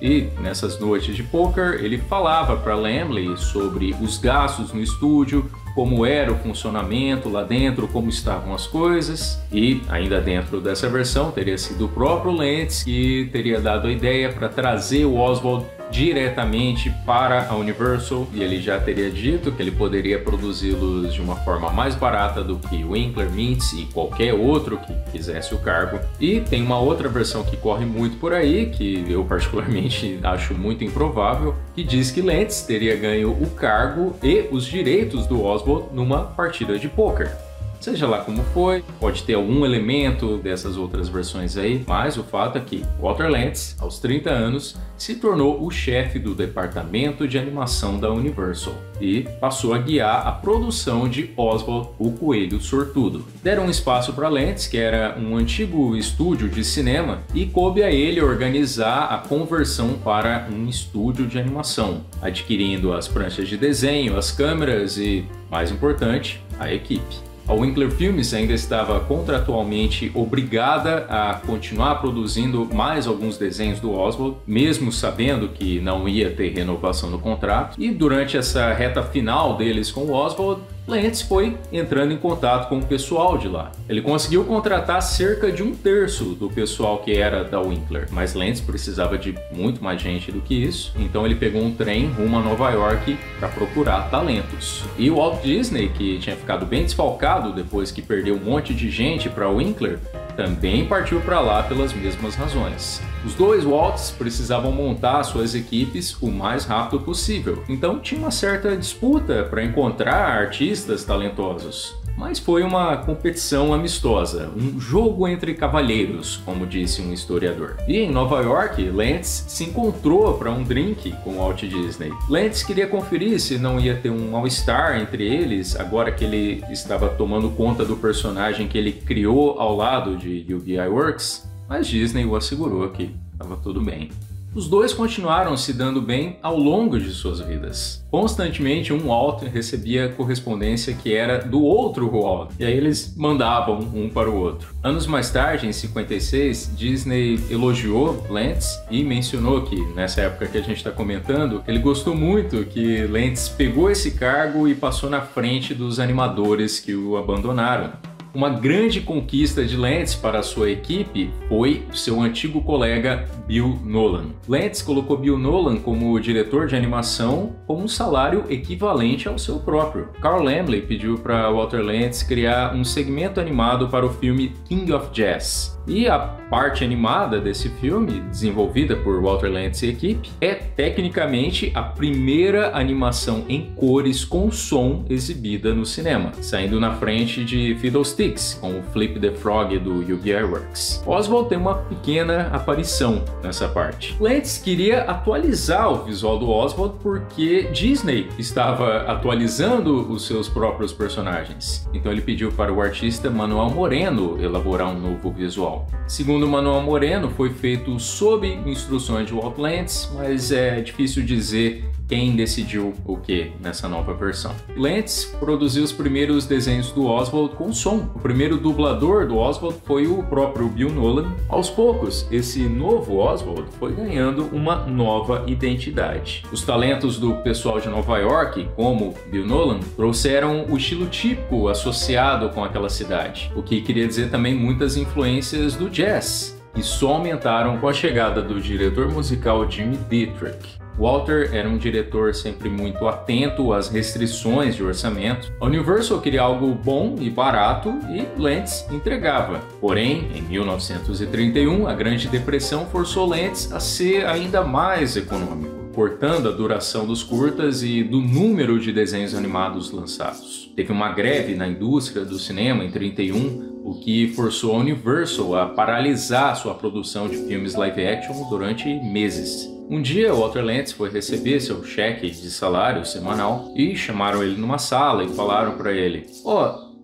E nessas noites de poker, ele falava para Laemmle sobre os gastos no estúdio, como era o funcionamento lá dentro, como estavam as coisas. E ainda dentro dessa versão teria sido o próprio Lantz que teria dado a ideia para trazer o Oswald diretamente para a Universal, e ele já teria dito que ele poderia produzi-los de uma forma mais barata do que Winkler, Mintz e qualquer outro que quisesse o cargo. E tem uma outra versão que corre muito por aí, que eu particularmente acho muito improvável, que diz que Lantz teria ganho o cargo e os direitos do Oswald numa partida de poker. Seja lá como foi, pode ter algum elemento dessas outras versões aí, mas o fato é que Walter Lantz, aos 30 anos, se tornou o chefe do departamento de animação da Universal e passou a guiar a produção de Oswald, o Coelho Sortudo. Deram um espaço para Lantz, que era um antigo estúdio de cinema, e coube a ele organizar a conversão para um estúdio de animação, adquirindo as pranchas de desenho, as câmeras e, mais importante, a equipe. A Winkler Filmes ainda estava contratualmente obrigada a continuar produzindo mais alguns desenhos do Oswald, mesmo sabendo que não ia ter renovação no contrato. E durante essa reta final deles com o Oswald, Lantz foi entrando em contato com o pessoal de lá. Ele conseguiu contratar cerca de 1/3 do pessoal que era da Winkler, mas Lantz precisava de muito mais gente do que isso, então ele pegou um trem rumo a Nova York para procurar talentos. E o Walt Disney, que tinha ficado bem desfalcado depois que perdeu um monte de gente para a Winkler, também partiu para lá pelas mesmas razões. Os dois Walts precisavam montar suas equipes o mais rápido possível, então tinha uma certa disputa para encontrar artistas talentosos. Mas foi uma competição amistosa, um jogo entre cavalheiros, como disse um historiador. E em Nova York, Lantz se encontrou para um drink com Walt Disney. Lantz queria conferir se não ia ter um all-star entre eles, agora que ele estava tomando conta do personagem que ele criou ao lado de UBI Works, mas Disney o assegurou que estava tudo bem. Os dois continuaram se dando bem ao longo de suas vidas. Constantemente um Walt recebia correspondência que era do outro Walt, e aí eles mandavam um para o outro. Anos mais tarde, em 56, Disney elogiou Lantz e mencionou que, nessa época que a gente está comentando, ele gostou muito que Lantz pegou esse cargo e passou na frente dos animadores que o abandonaram. Uma grande conquista de Lantz para a sua equipe foi seu antigo colega Bill Nolan. Lantz colocou Bill Nolan como diretor de animação com um salário equivalente ao seu próprio. Carl Laemmle pediu para Walter Lantz criar um segmento animado para o filme King of Jazz. E a parte animada desse filme, desenvolvida por Walter Lantz e equipe, é tecnicamente a primeira animação em cores com som exibida no cinema, saindo na frente de Fiddlesticks Sticks, com o Flip the Frog do Yu-Gi-Oh! Works. Oswald tem uma pequena aparição nessa parte. Lantz queria atualizar o visual do Oswald porque Disney estava atualizando os seus próprios personagens. Então ele pediu para o artista Manuel Moreno elaborar um novo visual. Segundo Manuel Moreno, foi feito sob instruções de Walt Lantz, mas é difícil dizer quem decidiu o que nessa nova versão. Lantz produziu os primeiros desenhos do Oswald com som. O primeiro dublador do Oswald foi o próprio Bill Nolan. Aos poucos, esse novo Oswald foi ganhando uma nova identidade. Os talentos do pessoal de Nova York, como Bill Nolan, trouxeram o estilo típico associado com aquela cidade, o que queria dizer também muitas influências do jazz, e só aumentaram com a chegada do diretor musical Jimmy Dietrich. Walter era um diretor sempre muito atento às restrições de orçamento. A Universal queria algo bom e barato e Lantz entregava. Porém, em 1931, a Grande Depressão forçou Lantz a ser ainda mais econômico, cortando a duração dos curtas e do número de desenhos animados lançados. Teve uma greve na indústria do cinema em 31, o que forçou a Universal a paralisar sua produção de filmes live action durante meses. Um dia, Walter Lantz foi receber seu cheque de salário semanal e chamaram ele numa sala e falaram para ele: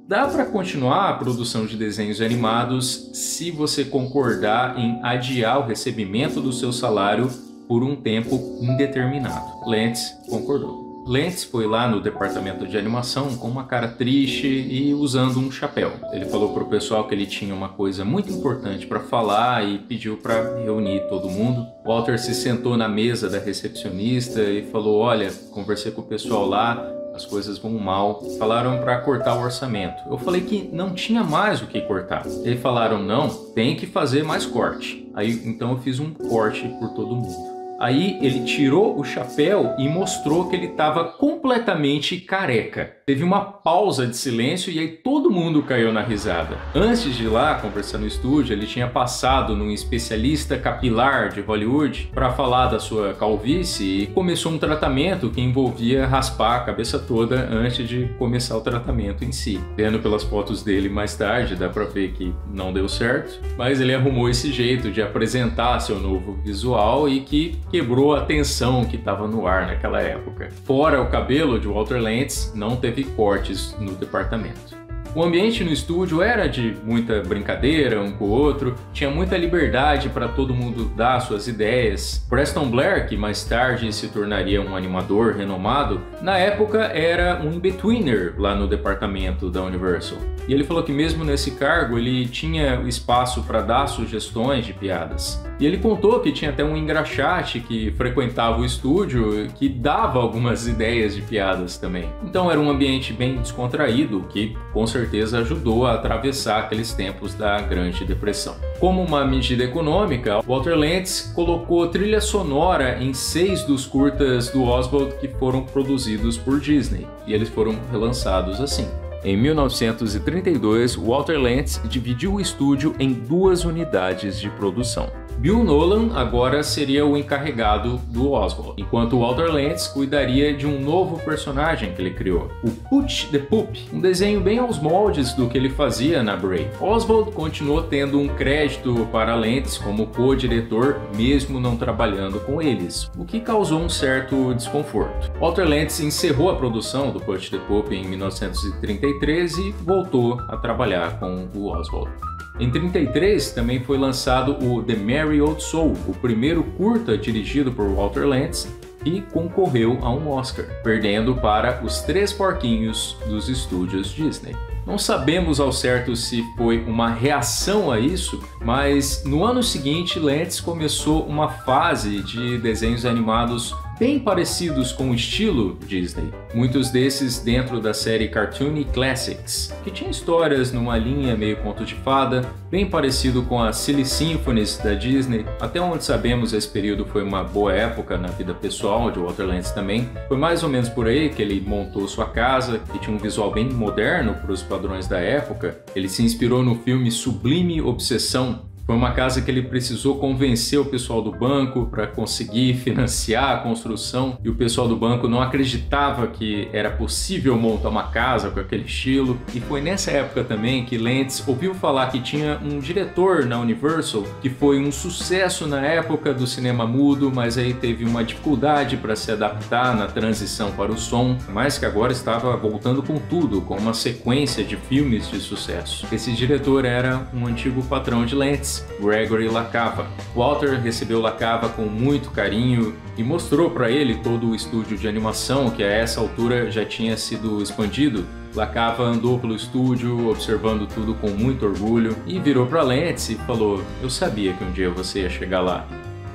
dá para continuar a produção de desenhos animados se você concordar em adiar o recebimento do seu salário por um tempo indeterminado. Lantz concordou. Lantz foi lá no departamento de animação com uma cara triste e usando um chapéu. Ele falou para o pessoal que ele tinha uma coisa muito importante para falar e pediu para reunir todo mundo. Walter se sentou na mesa da recepcionista e falou: olha, conversei com o pessoal lá, as coisas vão mal. Falaram para cortar o orçamento. Eu falei que não tinha mais o que cortar. Eles falaram: não, tem que fazer mais corte. Aí então eu fiz um corte por todo mundo. Aí ele tirou o chapéu e mostrou que ele estava completamente careca. Teve uma pausa de silêncio e aí todo mundo caiu na risada. Antes de ir lá conversar no estúdio, ele tinha passado num especialista capilar de Hollywood para falar da sua calvície e começou um tratamento que envolvia raspar a cabeça toda antes de começar o tratamento em si. Vendo pelas fotos dele mais tarde, dá para ver que não deu certo, mas ele arrumou esse jeito de apresentar seu novo visual e que quebrou a tensão que estava no ar naquela época. Fora o cabelo de Walter Lantz, não teve cortes no departamento. O ambiente no estúdio era de muita brincadeira um com o outro, tinha muita liberdade para todo mundo dar suas ideias. Preston Blair, que mais tarde se tornaria um animador renomado, na época era um in-betweener lá no departamento da Universal. E ele falou que mesmo nesse cargo ele tinha espaço para dar sugestões de piadas. E ele contou que tinha até um engraxate que frequentava o estúdio que dava algumas ideias de piadas também. Então era um ambiente bem descontraído que com certeza ajudou a atravessar aqueles tempos da Grande Depressão. Como uma medida econômica, Walter Lantz colocou trilha sonora em 6 dos curtas do Oswald que foram produzidos por Disney, e eles foram relançados assim. Em 1932, Walter Lantz dividiu o estúdio em 2 unidades de produção. Bill Nolan agora seria o encarregado do Oswald, enquanto Walter Lantz cuidaria de um novo personagem que ele criou, o Pooch the Poop, um desenho bem aos moldes do que ele fazia na Brave. Oswald continuou tendo um crédito para Lantz como co-diretor, mesmo não trabalhando com eles, o que causou um certo desconforto. Walter Lantz encerrou a produção do Pooch the Poop em 1933 e voltou a trabalhar com o Oswald. Em 1933 também foi lançado o The Merry Old Soul, o primeiro curta dirigido por Walter Lantz, e concorreu a um Oscar, perdendo para Os Três Porquinhos dos estúdios Disney. Não sabemos ao certo se foi uma reação a isso, mas no ano seguinte Lantz começou uma fase de desenhos animados bem parecidos com o estilo Disney, muitos desses dentro da série Cartoon Classics, que tinha histórias numa linha meio conto de fada, bem parecido com a Silly Symphonies da Disney. Até onde sabemos, esse período foi uma boa época na vida pessoal de Walter Lantz também. Foi mais ou menos por aí que ele montou sua casa, que tinha um visual bem moderno para os padrões da época. Ele se inspirou no filme Sublime Obsessão, Foi uma casa que ele precisou convencer o pessoal do banco para conseguir financiar a construção, e o pessoal do banco não acreditava que era possível montar uma casa com aquele estilo. E foi nessa época também que Lentz ouviu falar que tinha um diretor na Universal que foi um sucesso na época do cinema mudo, mas aí teve uma dificuldade para se adaptar na transição para o som, mas que agora estava voltando com tudo, com uma sequência de filmes de sucesso. Esse diretor era um antigo patrão de Lentz, Gregory LaCava. Walter recebeu LaCava com muito carinho e mostrou para ele todo o estúdio de animação, que a essa altura já tinha sido expandido. LaCava andou pelo estúdio, observando tudo com muito orgulho, e virou para Lentz e falou: "Eu sabia que um dia você ia chegar lá."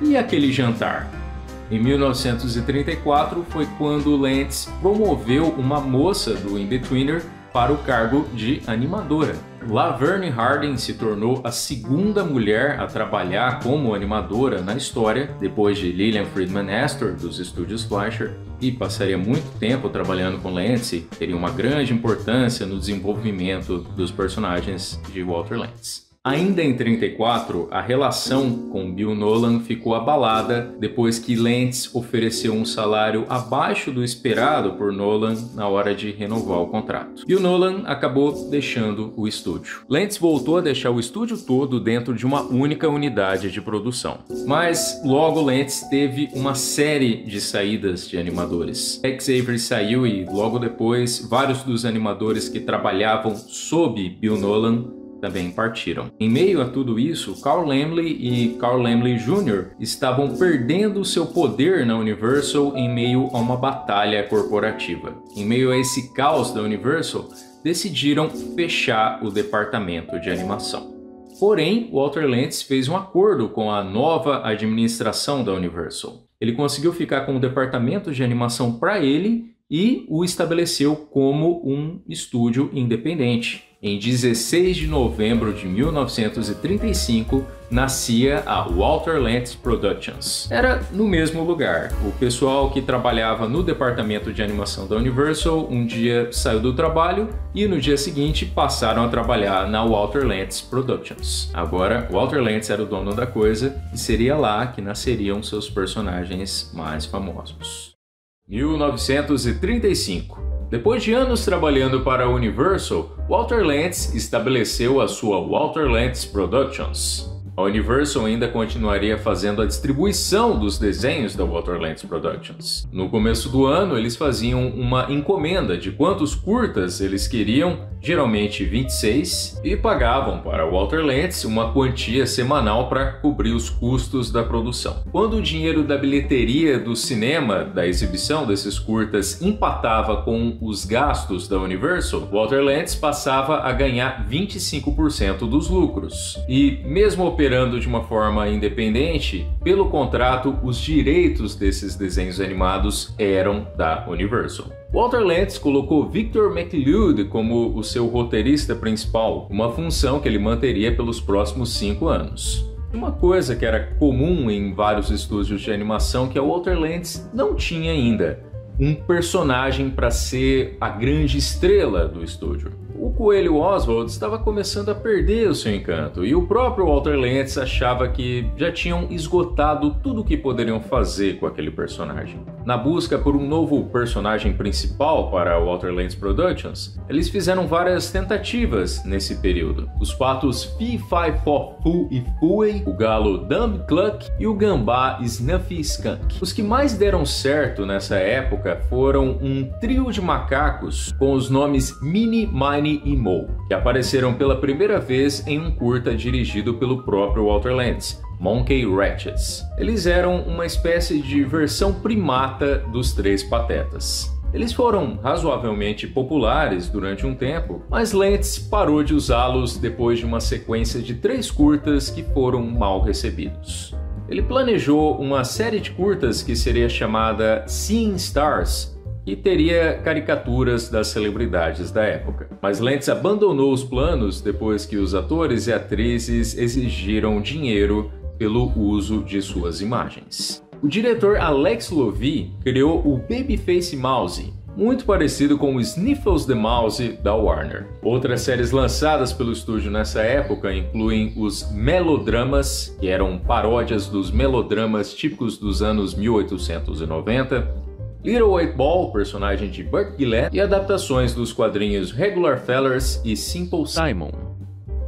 E aquele jantar? Em 1934 foi quando Lentz promoveu uma moça do In-Betweener para o cargo de animadora. Laverne Harding se tornou a segunda mulher a trabalhar como animadora na história, depois de Lillian Friedman Astor, dos estúdios Fleischer, e passaria muito tempo trabalhando com Lentz e teria uma grande importância no desenvolvimento dos personagens de Walter Lentz. Ainda em 34, a relação com Bill Nolan ficou abalada depois que Lentz ofereceu um salário abaixo do esperado por Nolan na hora de renovar o contrato. Bill Nolan acabou deixando o estúdio. Lentz voltou a deixar o estúdio todo dentro de uma única unidade de produção. Mas logo Lentz teve uma série de saídas de animadores. Tex Avery saiu e logo depois vários dos animadores que trabalhavam sob Bill Nolan também partiram. Em meio a tudo isso, Carl Laemmle e Carl Laemmle Jr. estavam perdendo seu poder na Universal em meio a uma batalha corporativa. Em meio a esse caos da Universal, decidiram fechar o departamento de animação. Porém, Walter Lentz fez um acordo com a nova administração da Universal. Ele conseguiu ficar com o departamento de animação para ele e o estabeleceu como um estúdio independente. Em 16 de novembro de 1935, nascia a Walter Lentz Productions. Era no mesmo lugar. O pessoal que trabalhava no departamento de animação da Universal um dia saiu do trabalho e no dia seguinte passaram a trabalhar na Walter Lentz Productions. Agora, Walter Lentz era o dono da coisa e seria lá que nasceriam seus personagens mais famosos. 1935. Depois de anos trabalhando para a Universal, Walter Lentz estabeleceu a sua Walter Lentz Productions. A Universal ainda continuaria fazendo a distribuição dos desenhos da Walter Lentz Productions. No começo do ano, eles faziam uma encomenda de quantos curtas eles queriam, geralmente 26, e pagavam para Walter Lentz uma quantia semanal para cobrir os custos da produção. Quando o dinheiro da bilheteria do cinema, da exibição desses curtas, empatava com os gastos da Universal, Walter Lentz passava a ganhar 25% dos lucros. E mesmo operando de uma forma independente, pelo contrato, os direitos desses desenhos animados eram da Universal. Walter Lentz colocou Victor McLeod como o seu roteirista principal, uma função que ele manteria pelos próximos 5 anos. Uma coisa que era comum em vários estúdios de animação que a Walter Lentz não tinha ainda: um personagem para ser a grande estrela do estúdio. O Coelho Oswald estava começando a perder o seu encanto e o próprio Walter Lentz achava que já tinham esgotado tudo o que poderiam fazer com aquele personagem. Na busca por um novo personagem principal para a Walter Lentz Productions, eles fizeram várias tentativas nesse período. Os patos Fee-Fi-Fo-Foo e Fooey, o galo Dumb Cluck e o gambá Snuffy Skunk. Os que mais deram certo nessa época foram um trio de macacos com os nomes Minnie, Miney e Moe, que apareceram pela primeira vez em um curta dirigido pelo próprio Walter Lentz, Monkey Ratchets. Eles eram uma espécie de versão primata dos Três Patetas. Eles foram razoavelmente populares durante um tempo, mas Lentz parou de usá-los depois de uma sequência de 3 curtas que foram mal recebidos. Ele planejou uma série de curtas que seria chamada Seeing Stars, e teria caricaturas das celebridades da época. Mas Lentz abandonou os planos depois que os atores e atrizes exigiram dinheiro pelo uso de suas imagens. O diretor Alex Lovie criou o Babyface Mouse, muito parecido com o Sniffles the Mouse da Warner. Outras séries lançadas pelo estúdio nessa época incluem os melodramas, que eram paródias dos melodramas típicos dos anos 1890, Little White Ball, personagem de Burt Gillette, e adaptações dos quadrinhos Regular Fellers e Simple Simon.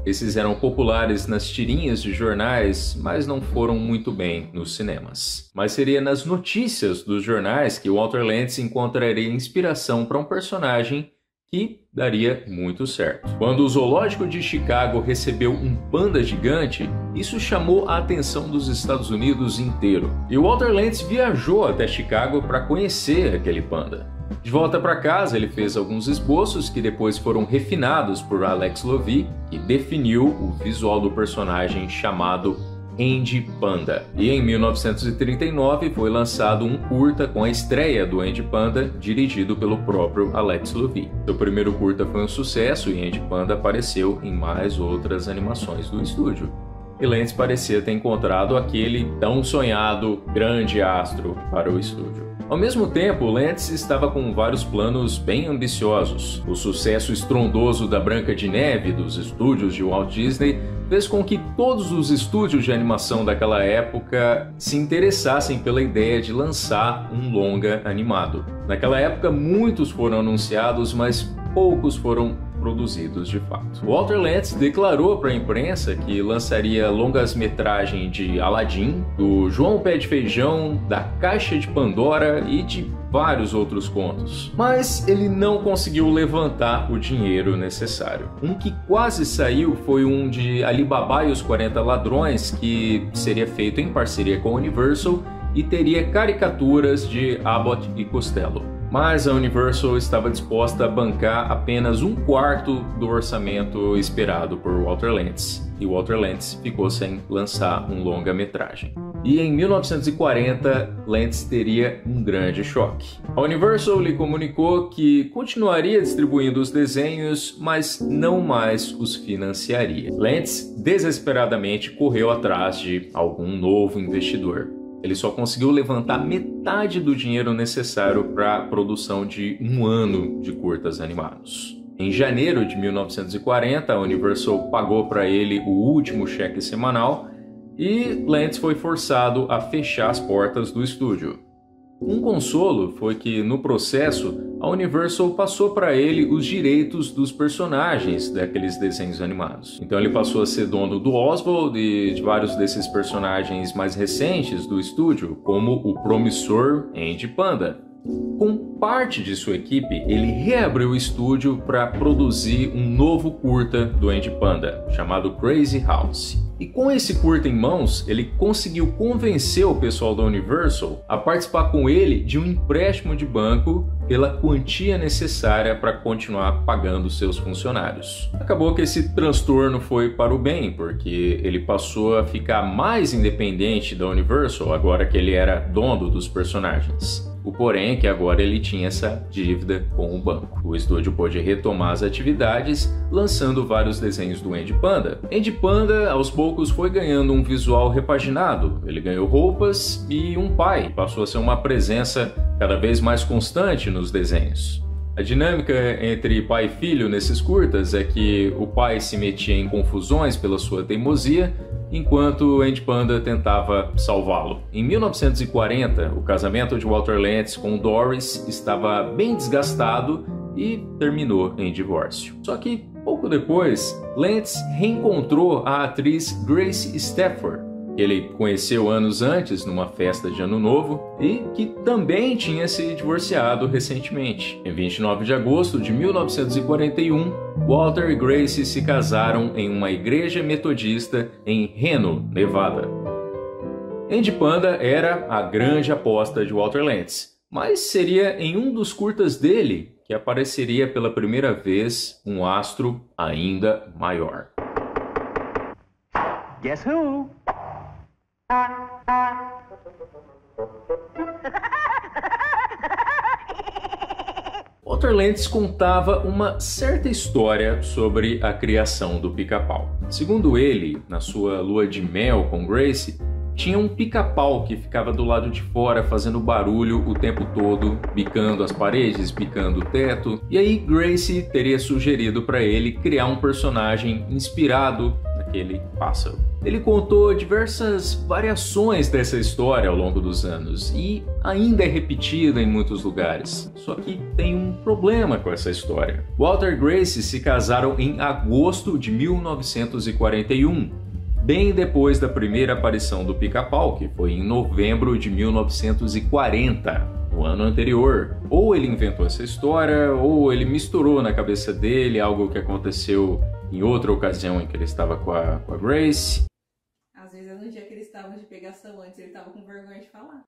Esses eram populares nas tirinhas de jornais, mas não foram muito bem nos cinemas. Mas seria nas notícias dos jornais que Walter Lantz encontraria inspiração para um personagem que daria muito certo. Quando o Zoológico de Chicago recebeu um panda gigante, isso chamou a atenção dos Estados Unidos inteiro. E Walter Lantz viajou até Chicago para conhecer aquele panda. De volta para casa, ele fez alguns esboços que depois foram refinados por Alex Lovie, que definiu o visual do personagem chamado Andy Panda. E em 1939 foi lançado um curta com a estreia do Andy Panda, dirigido pelo próprio Alex Lovie. Seu primeiro curta foi um sucesso e Andy Panda apareceu em mais outras animações do estúdio. E Lantz parecia ter encontrado aquele tão sonhado grande astro para o estúdio. Ao mesmo tempo, Lantz estava com vários planos bem ambiciosos. O sucesso estrondoso da Branca de Neve dos estúdios de Walt Disney fez com que todos os estúdios de animação daquela época se interessassem pela ideia de lançar um longa animado. Naquela época, muitos foram anunciados, mas poucos foram produzidos de fato. Walter Lantz declarou para a imprensa que lançaria longas-metragem de Aladdin, do João Pé de Feijão, da Caixa de Pandora e de vários outros contos. Mas ele não conseguiu levantar o dinheiro necessário. Um que quase saiu foi um de Ali Baba e os 40 Ladrões, que seria feito em parceria com a Universal e teria caricaturas de Abbott e Costello. Mas a Universal estava disposta a bancar apenas um quarto do orçamento esperado por Walter Lantz, e Walter Lantz ficou sem lançar um longa-metragem. E em 1940, Lantz teria um grande choque. A Universal lhe comunicou que continuaria distribuindo os desenhos, mas não mais os financiaria. Lantz desesperadamente correu atrás de algum novo investidor. Ele só conseguiu levantar metade do dinheiro necessário para a produção de um ano de curtas animados. Em janeiro de 1940, a Universal pagou para ele o último cheque semanal e Lantz foi forçado a fechar as portas do estúdio. Um consolo foi que, no processo, a Universal passou para ele os direitos dos personagens daqueles desenhos animados. Então ele passou a ser dono do Oswald e de vários desses personagens mais recentes do estúdio, como o promissor Andy Panda. Com parte de sua equipe, ele reabriu o estúdio para produzir um novo curta do Andy Panda, chamado Crazy House. E com esse curta em mãos, ele conseguiu convencer o pessoal da Universal a participar com ele de um empréstimo de banco pela quantia necessária para continuar pagando seus funcionários. Acabou que esse transtorno foi para o bem, porque ele passou a ficar mais independente da Universal agora que ele era dono dos personagens. O porém é que agora ele tinha essa dívida com o banco. O estúdio pôde retomar as atividades, lançando vários desenhos do Andy Panda. Andy Panda, aos poucos, foi ganhando um visual repaginado. Ele ganhou roupas e um pai. Passou a ser uma presença cada vez mais constante nos desenhos. A dinâmica entre pai e filho nesses curtas é que o pai se metia em confusões pela sua teimosia, enquanto Andy Panda tentava salvá-lo. Em 1940, o casamento de Walter Lantz com Doris estava bem desgastado e terminou em divórcio. Só que, pouco depois, Lantz reencontrou a atriz Grace Stafford, que ele conheceu anos antes numa festa de Ano Novo e que também tinha se divorciado recentemente. Em 29 de agosto de 1941, Walter e Grace se casaram em uma igreja metodista em Reno, Nevada. Andy Panda era a grande aposta de Walter Lantz, mas seria em um dos curtas dele que apareceria pela primeira vez um astro ainda maior. Guess who? Walter Lantz contava uma certa história sobre a criação do Pica-Pau. Segundo ele, na sua lua de mel com Grace, tinha um pica-pau que ficava do lado de fora fazendo barulho o tempo todo, bicando as paredes, bicando o teto. E aí Gracie teria sugerido para ele criar um personagem inspirado naquele pássaro. Ele contou diversas variações dessa história ao longo dos anos e ainda é repetida em muitos lugares. Só que tem um problema com essa história. Walter e Gracie se casaram em agosto de 1941. Bem depois da primeira aparição do pica-pau, que foi em novembro de 1940, no ano anterior. Ou ele inventou essa história, ou ele misturou na cabeça dele algo que aconteceu em outra ocasião em que ele estava com a Grace. Às vezes no dia que eles estavam de pegação antes, ele estava com vergonha de falar.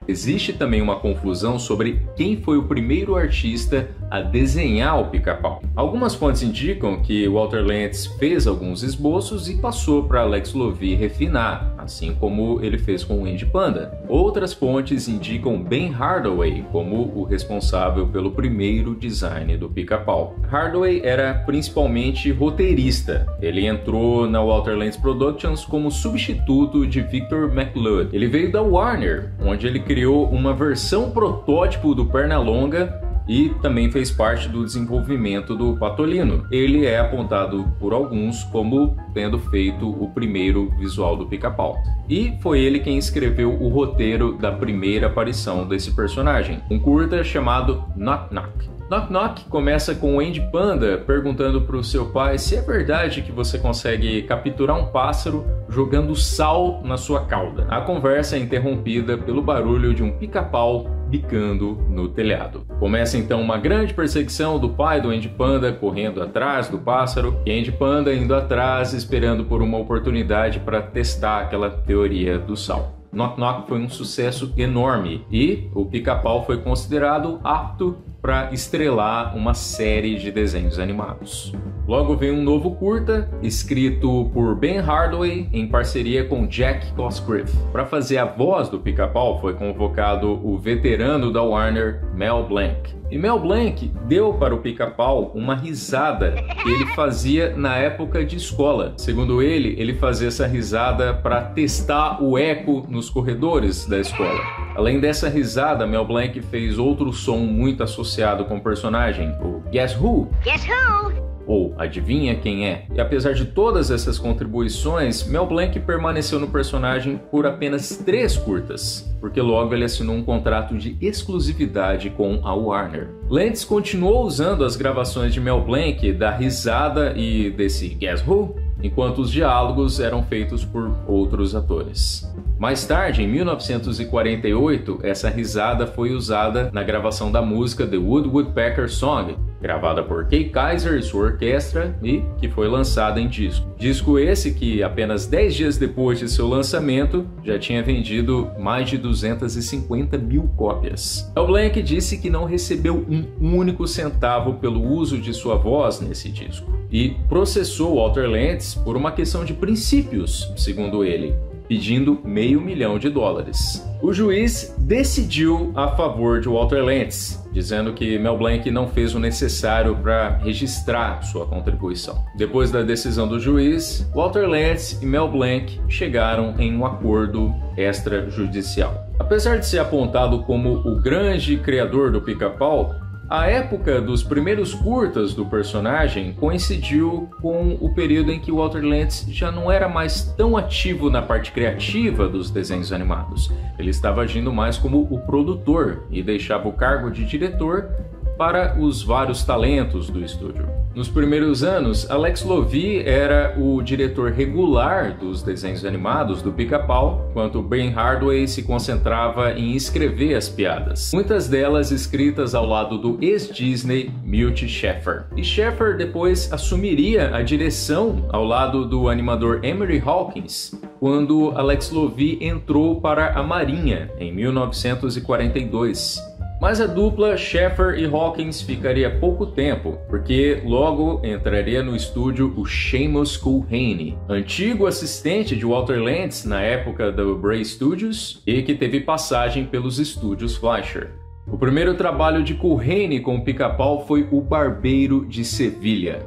Existe também uma confusão sobre quem foi o primeiro artista a desenhar o pica-pau. Algumas fontes indicam que Walter Lantz fez alguns esboços e passou para Alex Lovie refinar, assim como ele fez com o Andy Panda. Outras fontes indicam Ben Hardaway como o responsável pelo primeiro design do pica-pau. Hardaway era principalmente roteirista. Ele entrou na Walter Lantz Productions como substituto de Victor McLeod. Ele veio da Warner, onde ele criou uma versão protótipo do Pernalonga e também fez parte do desenvolvimento do Patolino. Ele é apontado por alguns como tendo feito o primeiro visual do pica-pau. E foi ele quem escreveu o roteiro da primeira aparição desse personagem, um curta chamado Knock Knock. Knock Knock começa com o Andy Panda perguntando para o seu pai se é verdade que você consegue capturar um pássaro jogando sal na sua cauda. A conversa é interrompida pelo barulho de um pica-pau bicando no telhado. Começa então uma grande perseguição do pai do Andy Panda correndo atrás do pássaro e Andy Panda indo atrás esperando por uma oportunidade para testar aquela teoria do sal. Knock Knock foi um sucesso enorme e o pica-pau foi considerado apto para estrelar uma série de desenhos animados. Logo vem um novo curta, escrito por Ben Hardaway em parceria com Jack Cosgriff. Para fazer a voz do pica-pau foi convocado o veterano da Warner, Mel Blanc. E Mel Blanc deu para o pica-pau uma risada que ele fazia na época de escola. Segundo ele fazia essa risada para testar o eco nos corredores da escola. Além dessa risada, Mel Blanc fez outro som muito associado com o personagem, o Guess Who? Guess who? Ou Adivinha Quem É? E apesar de todas essas contribuições, Mel Blanc permaneceu no personagem por apenas 3 curtas, porque logo ele assinou um contrato de exclusividade com a Warner. Lantz continuou usando as gravações de Mel Blanc da risada e desse Guess Who, enquanto os diálogos eram feitos por outros atores. Mais tarde, em 1948, essa risada foi usada na gravação da música The Wood Woodpecker Song, gravada por Kay Kyser e sua orquestra e que foi lançada em disco. Disco esse que, apenas 10 dias depois de seu lançamento, já tinha vendido mais de 250 mil cópias. Mel Blanc disse que não recebeu um único centavo pelo uso de sua voz nesse disco e processou Walter Lantz por uma questão de princípios, segundo ele, pedindo $500 mil. O juiz decidiu a favor de Walter Lantz, dizendo que Mel Blanc não fez o necessário para registrar sua contribuição. Depois da decisão do juiz, Walter Lantz e Mel Blanc chegaram em um acordo extrajudicial. Apesar de ser apontado como o grande criador do pica-pau, a época dos primeiros curtas do personagem coincidiu com o período em que Walter Lantz já não era mais tão ativo na parte criativa dos desenhos animados. Ele estava agindo mais como o produtor e deixava o cargo de diretor para os vários talentos do estúdio. Nos primeiros anos, Alex Lovie era o diretor regular dos desenhos animados do Pica-Pau, enquanto Ben Hardaway se concentrava em escrever as piadas, muitas delas escritas ao lado do ex-Disney Milt Schaeffer. E Schaeffer depois assumiria a direção ao lado do animador Emery Hawkins, quando Alex Lovie entrou para a Marinha em 1942. Mas a dupla Schaeffer e Hawkins ficaria pouco tempo, porque logo entraria no estúdio o Seamus Culhane, antigo assistente de Walter Lantz na época do Bray Studios e que teve passagem pelos estúdios Fleischer. O primeiro trabalho de Culhane com o Pica-Pau foi O Barbeiro de Sevilha.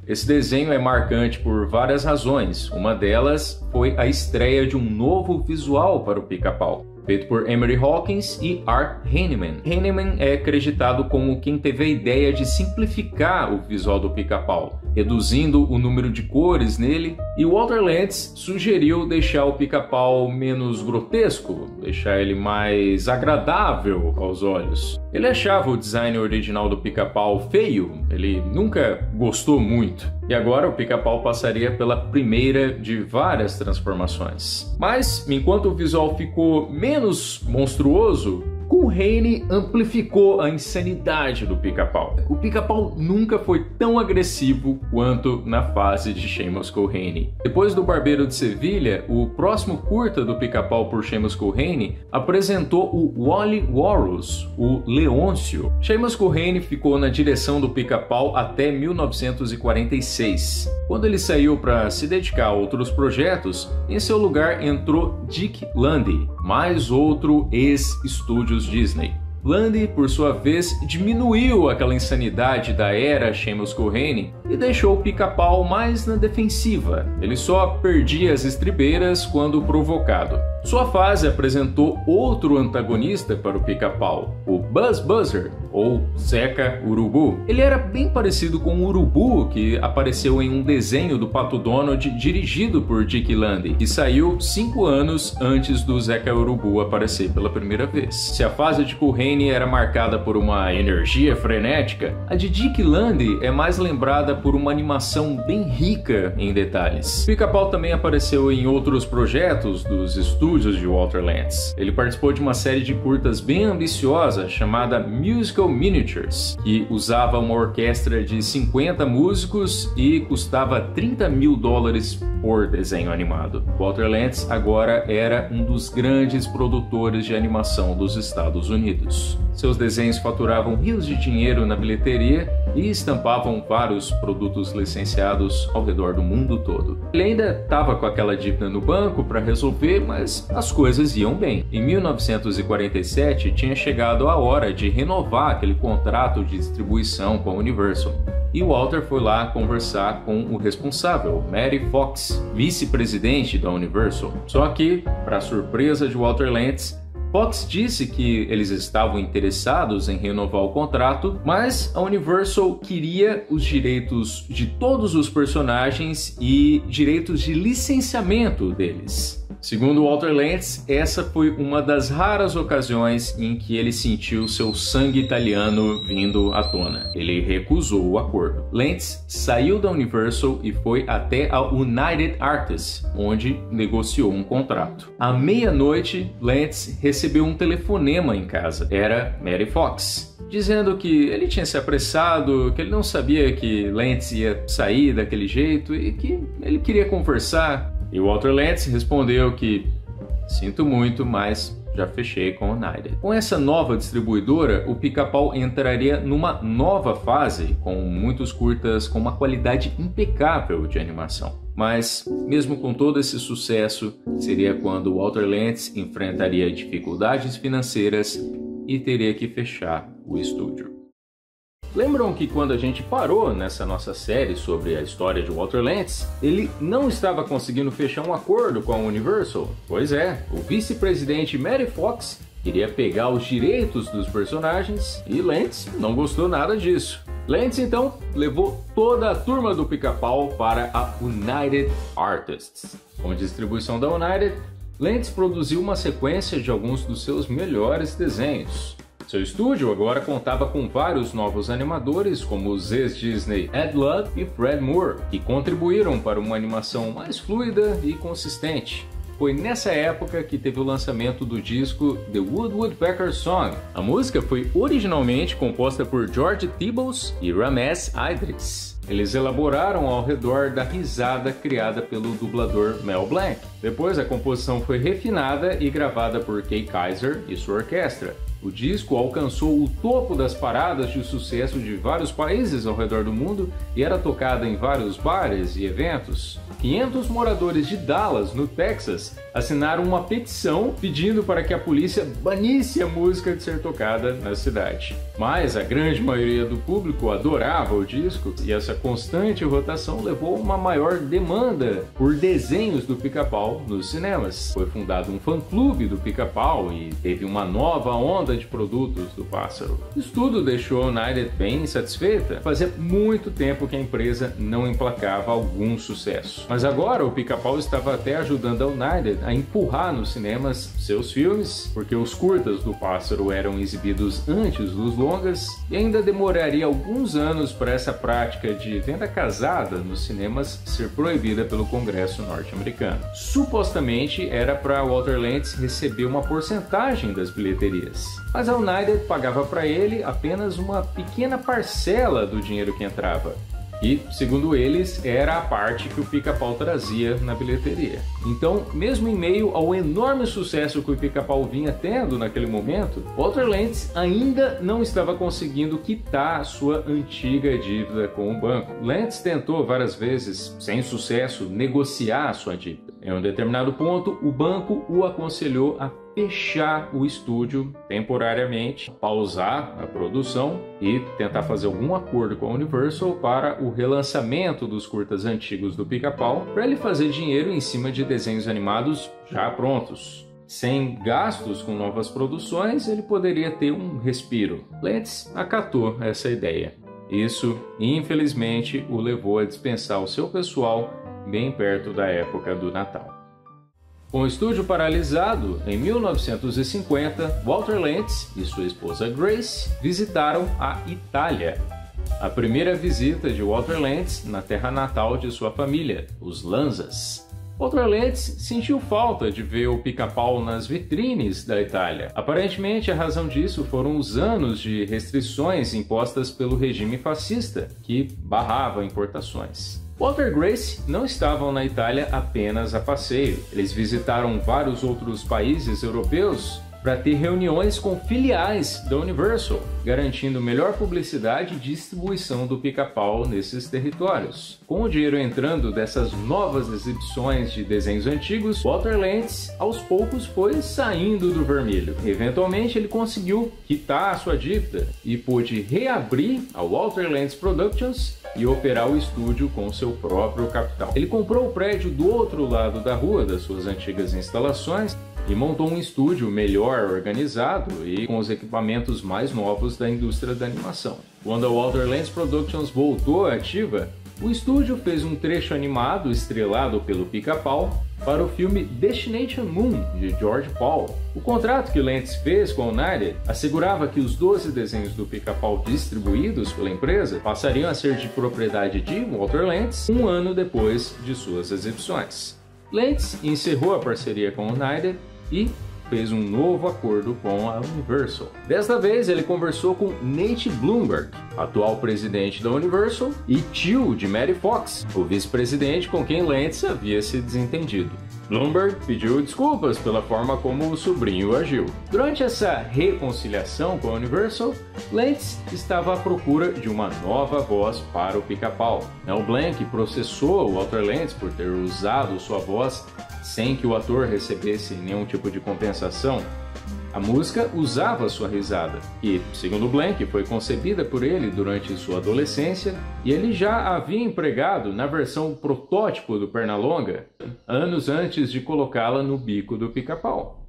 Esse desenho é marcante por várias razões. Uma delas foi a estreia de um novo visual para o Pica-Pau, feito por Emery Hawkins e Art Heinemann. Heinemann é acreditado como quem teve a ideia de simplificar o visual do Pica-Pau, reduzindo o número de cores nele, e Walter Lantz sugeriu deixar o Pica-Pau menos grotesco, deixar ele mais agradável aos olhos. Ele achava o design original do Pica-Pau feio, ele nunca gostou muito. E agora o Pica-Pau passaria pela primeira de várias transformações. Mas, enquanto o visual ficou menos monstruoso, Culhane amplificou a insanidade do Pica-Pau. O Pica-Pau nunca foi tão agressivo quanto na fase de Seamus Culhane. Depois do Barbeiro de Sevilha, o próximo curta do Pica-Pau por Seamus Culhane apresentou o Wally Walrus, o Leôncio. Seamus Culhane ficou na direção do Pica-Pau até 1946. Quando ele saiu para se dedicar a outros projetos, em seu lugar entrou Dick Lundy, mais outro ex-estúdios Disney. Lundy, por sua vez, diminuiu aquela insanidade da era Seamus Culhane e deixou o Pica-Pau mais na defensiva. Ele só perdia as estribeiras quando provocado. Sua fase apresentou outro antagonista para o Pica-Pau, o Buzz Buzzer, ou Zeca Urubu. Ele era bem parecido com o Urubu que apareceu em um desenho do Pato Donald dirigido por Dick Lundy, que saiu 5 anos antes do Zeca Urubu aparecer pela primeira vez. Se a fase de Culhane era marcada por uma energia frenética, a de Dick Lundy é mais lembrada por uma animação bem rica em detalhes. O Pica-Pau também apareceu em outros projetos dos estúdios de Walter Lantz. Ele participou de uma série de curtas bem ambiciosa chamada Musical Miniatures, que usava uma orquestra de 50 músicos e custava $30 mil por desenho animado. Walter Lantz agora era um dos grandes produtores de animação dos Estados Unidos. Seus desenhos faturavam rios de dinheiro na bilheteria e estampavam vários produtos licenciados ao redor do mundo todo. Ele ainda estava com aquela dívida no banco para resolver, mas as coisas iam bem. Em 1947 tinha chegado a hora de renovar aquele contrato de distribuição com a Universal. E Walter foi lá conversar com o responsável, Matty Fox, vice-presidente da Universal. Só que, para surpresa de Walter Lantz, Fox disse que eles estavam interessados em renovar o contrato, mas a Universal queria os direitos de todos os personagens e direitos de licenciamento deles. Segundo Walter Lantz, essa foi uma das raras ocasiões em que ele sentiu seu sangue italiano vindo à tona. Ele recusou o acordo. Lantz saiu da Universal e foi até a United Artists, onde negociou um contrato. À meia-noite, Lantz recebeu um telefonema em casa. Era Matty Fox, dizendo que ele tinha se apressado, que ele não sabia que Lantz ia sair daquele jeito e que ele queria conversar. E Walter Lantz respondeu que sinto muito, mas já fechei com a United. Com essa nova distribuidora, o Pica-Pau entraria numa nova fase, com muitos curtas com uma qualidade impecável de animação. Mas, mesmo com todo esse sucesso, seria quando Walter Lantz enfrentaria dificuldades financeiras e teria que fechar o estúdio. Lembram que quando a gente parou nessa nossa série sobre a história de Walter Lantz, ele não estava conseguindo fechar um acordo com a Universal? Pois é, o vice-presidente Matty Fox queria pegar os direitos dos personagens e Lantz não gostou nada disso. Lantz então levou toda a turma do Pica-Pau para a United Artists. Com distribuição da United, Lantz produziu uma sequência de alguns dos seus melhores desenhos. Seu estúdio agora contava com vários novos animadores, como os ex-Disney Ed Ludd e Fred Moore, que contribuíram para uma animação mais fluida e consistente. Foi nessa época que teve o lançamento do disco The Woodpecker Song. A música foi originalmente composta por George Peebles e Ramesh Idris. Eles elaboraram ao redor da risada criada pelo dublador Mel Blanc. Depois a composição foi refinada e gravada por Kay Kyser e sua orquestra. O disco alcançou o topo das paradas de sucesso de vários países ao redor do mundo e era tocado em vários bares e eventos. 500 moradores de Dallas, no Texas, assinaram uma petição pedindo para que a polícia banisse a música de ser tocada na cidade. Mas a grande maioria do público adorava o disco e essa constante rotação levou a uma maior demanda por desenhos do Pica-Pau nos cinemas. Foi fundado um fã-clube do Pica-Pau e teve uma nova onda de produtos do pássaro. Isso tudo deixou a United bem insatisfeita. Fazia muito tempo que a empresa não emplacava algum sucesso. Mas agora o Pica-Pau estava até ajudando a United a empurrar nos cinemas seus filmes, porque os curtas do pássaro eram exibidos antes dos longas e ainda demoraria alguns anos para essa prática de venda casada nos cinemas ser proibida pelo Congresso norte-americano. Supostamente era para Walter Lantz receber uma porcentagem das bilheterias, mas a United pagava para ele apenas uma pequena parcela do dinheiro que entrava. E, segundo eles, era a parte que o Pica-Pau trazia na bilheteria. Então, mesmo em meio ao enorme sucesso que o Pica-Pau vinha tendo naquele momento, Walter Lantz ainda não estava conseguindo quitar sua antiga dívida com o banco. Lantz tentou várias vezes, sem sucesso, negociar sua dívida. Em um determinado ponto, o banco o aconselhou a fechar o estúdio temporariamente, pausar a produção e tentar fazer algum acordo com a Universal para o relançamento dos curtas antigos do Pica-Pau, para ele fazer dinheiro em cima de desenhos animados já prontos. Sem gastos com novas produções, ele poderia ter um respiro. Lantz acatou essa ideia. Isso, infelizmente, o levou a dispensar o seu pessoal bem perto da época do Natal. Com o estúdio paralisado, em 1950, Walter Lantz e sua esposa Grace visitaram a Itália. A primeira visita de Walter Lantz na terra natal de sua família, os Lanzas. Walter Lantz sentiu falta de ver o Pica-Pau nas vitrines da Itália. Aparentemente, a razão disso foram os anos de restrições impostas pelo regime fascista, que barrava importações. Walter e Grace não estavam na Itália apenas a passeio. Eles visitaram vários outros países europeus para ter reuniões com filiais da Universal, garantindo melhor publicidade e distribuição do Pica-Pau nesses territórios. Com o dinheiro entrando dessas novas exibições de desenhos antigos, Walter Lantz aos poucos foi saindo do vermelho. Eventualmente ele conseguiu quitar a sua dívida e pôde reabrir a Walter Lantz Productions e operar o estúdio com seu próprio capital. Ele comprou o prédio do outro lado da rua das suas antigas instalações e montou um estúdio melhor organizado e com os equipamentos mais novos da indústria da animação. Quando a Walter Lantz Productions voltou ativa, o estúdio fez um trecho animado estrelado pelo Pica-Pau para o filme Destination Moon, de George Pal. O contrato que Lantz fez com a United assegurava que os 12 desenhos do Pica-Pau distribuídos pela empresa passariam a ser de propriedade de Walter Lantz um ano depois de suas exibições. Lantz encerrou a parceria com a United e fez um novo acordo com a Universal. Desta vez ele conversou com Nate Bloomberg, atual presidente da Universal e tio de Mary Fox, o vice-presidente com quem Lantz havia se desentendido. Bloomberg pediu desculpas pela forma como o sobrinho agiu. Durante essa reconciliação com a Universal, Lantz estava à procura de uma nova voz para o Pica-Pau. Mel Blanc processou Walter Lantz por ter usado sua voz sem que o ator recebesse nenhum tipo de compensação. A música usava sua risada e, segundo Blanc, foi concebida por ele durante sua adolescência e ele já havia empregado na versão protótipo do Pernalonga anos antes de colocá-la no bico do Pica-Pau.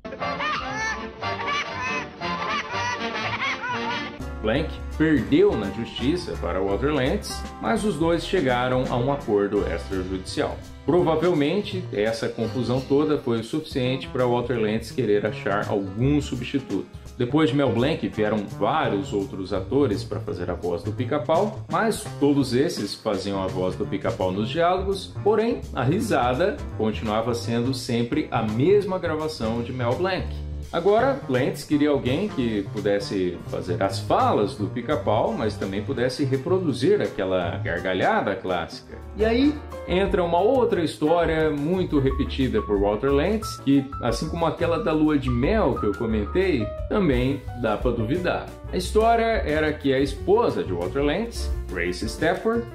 Blanc perdeu na justiça para Walter Lantz, mas os dois chegaram a um acordo extrajudicial. Provavelmente, essa confusão toda foi o suficiente para Walter Lantz querer achar algum substituto. Depois de Mel Blanc, vieram vários outros atores para fazer a voz do Pica-Pau, mas todos esses faziam a voz do Pica-Pau nos diálogos, porém, a risada continuava sendo sempre a mesma gravação de Mel Blanc. Agora, Lentz queria alguém que pudesse fazer as falas do Pica-Pau, mas também pudesse reproduzir aquela gargalhada clássica. E aí entra uma outra história muito repetida por Walter Lentz, que, assim como aquela da lua de mel que eu comentei, também dá para duvidar. A história era que a esposa de Walter Lentz, Grace Stafford,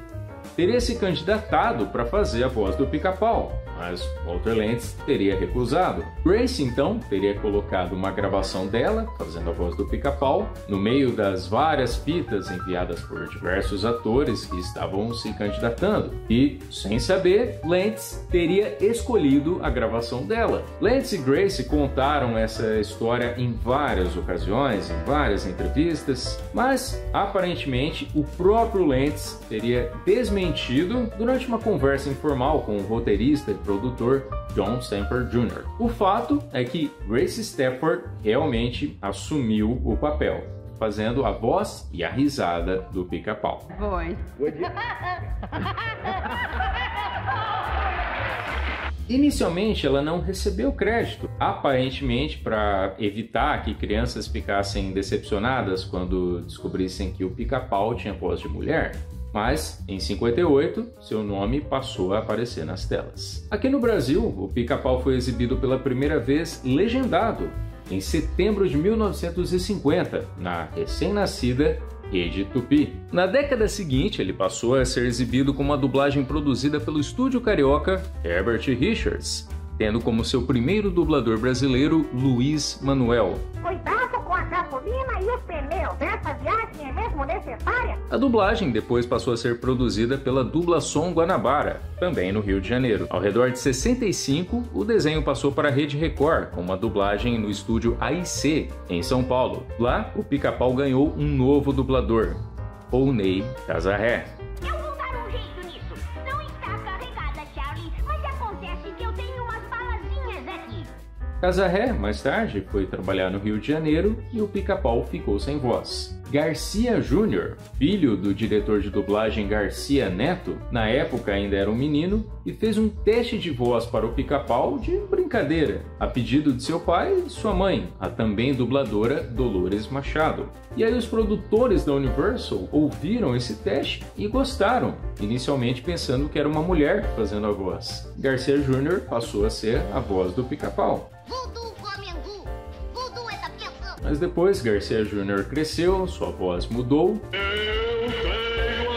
teria se candidatado para fazer a voz do Pica-Pau, mas Walter Lentz teria recusado. Grace, então, teria colocado uma gravação dela, fazendo a voz do Pica-Pau, no meio das várias fitas enviadas por diversos atores que estavam se candidatando. E, sem saber, Lentz teria escolhido a gravação dela. Lentz e Grace contaram essa história em várias ocasiões, em várias entrevistas, mas, aparentemente, o próprio Lentz teria desmentido durante uma conversa informal com o roteirista e produtor John Semper Jr. O fato é que Grace Stafford realmente assumiu o papel, fazendo a voz e a risada do Pica-Pau. Inicialmente, ela não recebeu crédito, aparentemente para evitar que crianças ficassem decepcionadas quando descobrissem que o Pica-Pau tinha voz de mulher. Mas, em 58, seu nome passou a aparecer nas telas. Aqui no Brasil, o Pica-Pau foi exibido pela primeira vez legendado, em setembro de 1950, na recém-nascida Rede Tupi. Na década seguinte, ele passou a ser exibido com uma dublagem produzida pelo estúdio carioca Herbert Richards, tendo como seu primeiro dublador brasileiro Luiz Manuel. Cuidado com a gasolina e os pneus. Essa viagem é mesmo necessária? A dublagem depois passou a ser produzida pela Dublação Guanabara, também no Rio de Janeiro. Ao redor de 65, o desenho passou para a Rede Record, com uma dublagem no estúdio AIC, em São Paulo. Lá, o Pica-Pau ganhou um novo dublador, Ney Casarré. Eu vou dar um jeito nisso. Não está carregada, Charlie, mas acontece que eu tenho umas balazinhas aqui. Casarré, mais tarde, foi trabalhar no Rio de Janeiro e o Pica-Pau ficou sem voz. Garcia Júnior, filho do diretor de dublagem Garcia Neto, na época ainda era um menino, e fez um teste de voz para o Pica-Pau de brincadeira, a pedido de seu pai e sua mãe, a também dubladora Dolores Machado. E aí os produtores da Universal ouviram esse teste e gostaram, inicialmente pensando que era uma mulher fazendo a voz. Garcia Júnior passou a ser a voz do Pica-Pau. Mas depois Garcia Júnior cresceu, sua voz mudou. Eu tenho a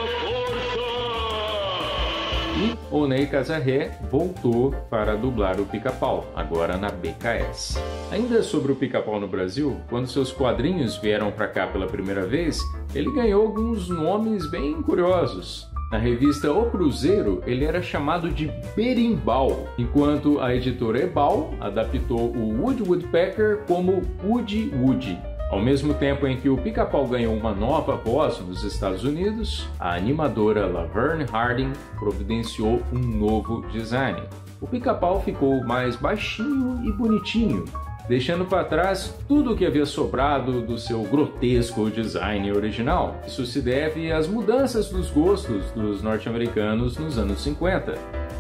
força! E Ney Casarré voltou para dublar o Pica-Pau, agora na BKS. Ainda sobre o Pica-Pau no Brasil, quando seus quadrinhos vieram para cá pela primeira vez, ele ganhou alguns nomes bem curiosos. Na revista O Cruzeiro, ele era chamado de Berimbau, enquanto a editora Ebal adaptou o Woody Woodpecker como Woody Woody. Ao mesmo tempo em que o Pica-Pau ganhou uma nova voz nos Estados Unidos, a animadora Laverne Harding providenciou um novo design. O Pica-Pau ficou mais baixinho e bonitinho, deixando para trás tudo o que havia sobrado do seu grotesco design original. Isso se deve às mudanças dos gostos dos norte-americanos nos anos 50.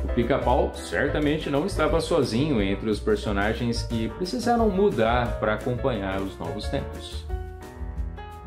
O Pica-Pau certamente não estava sozinho entre os personagens que precisaram mudar para acompanhar os novos tempos.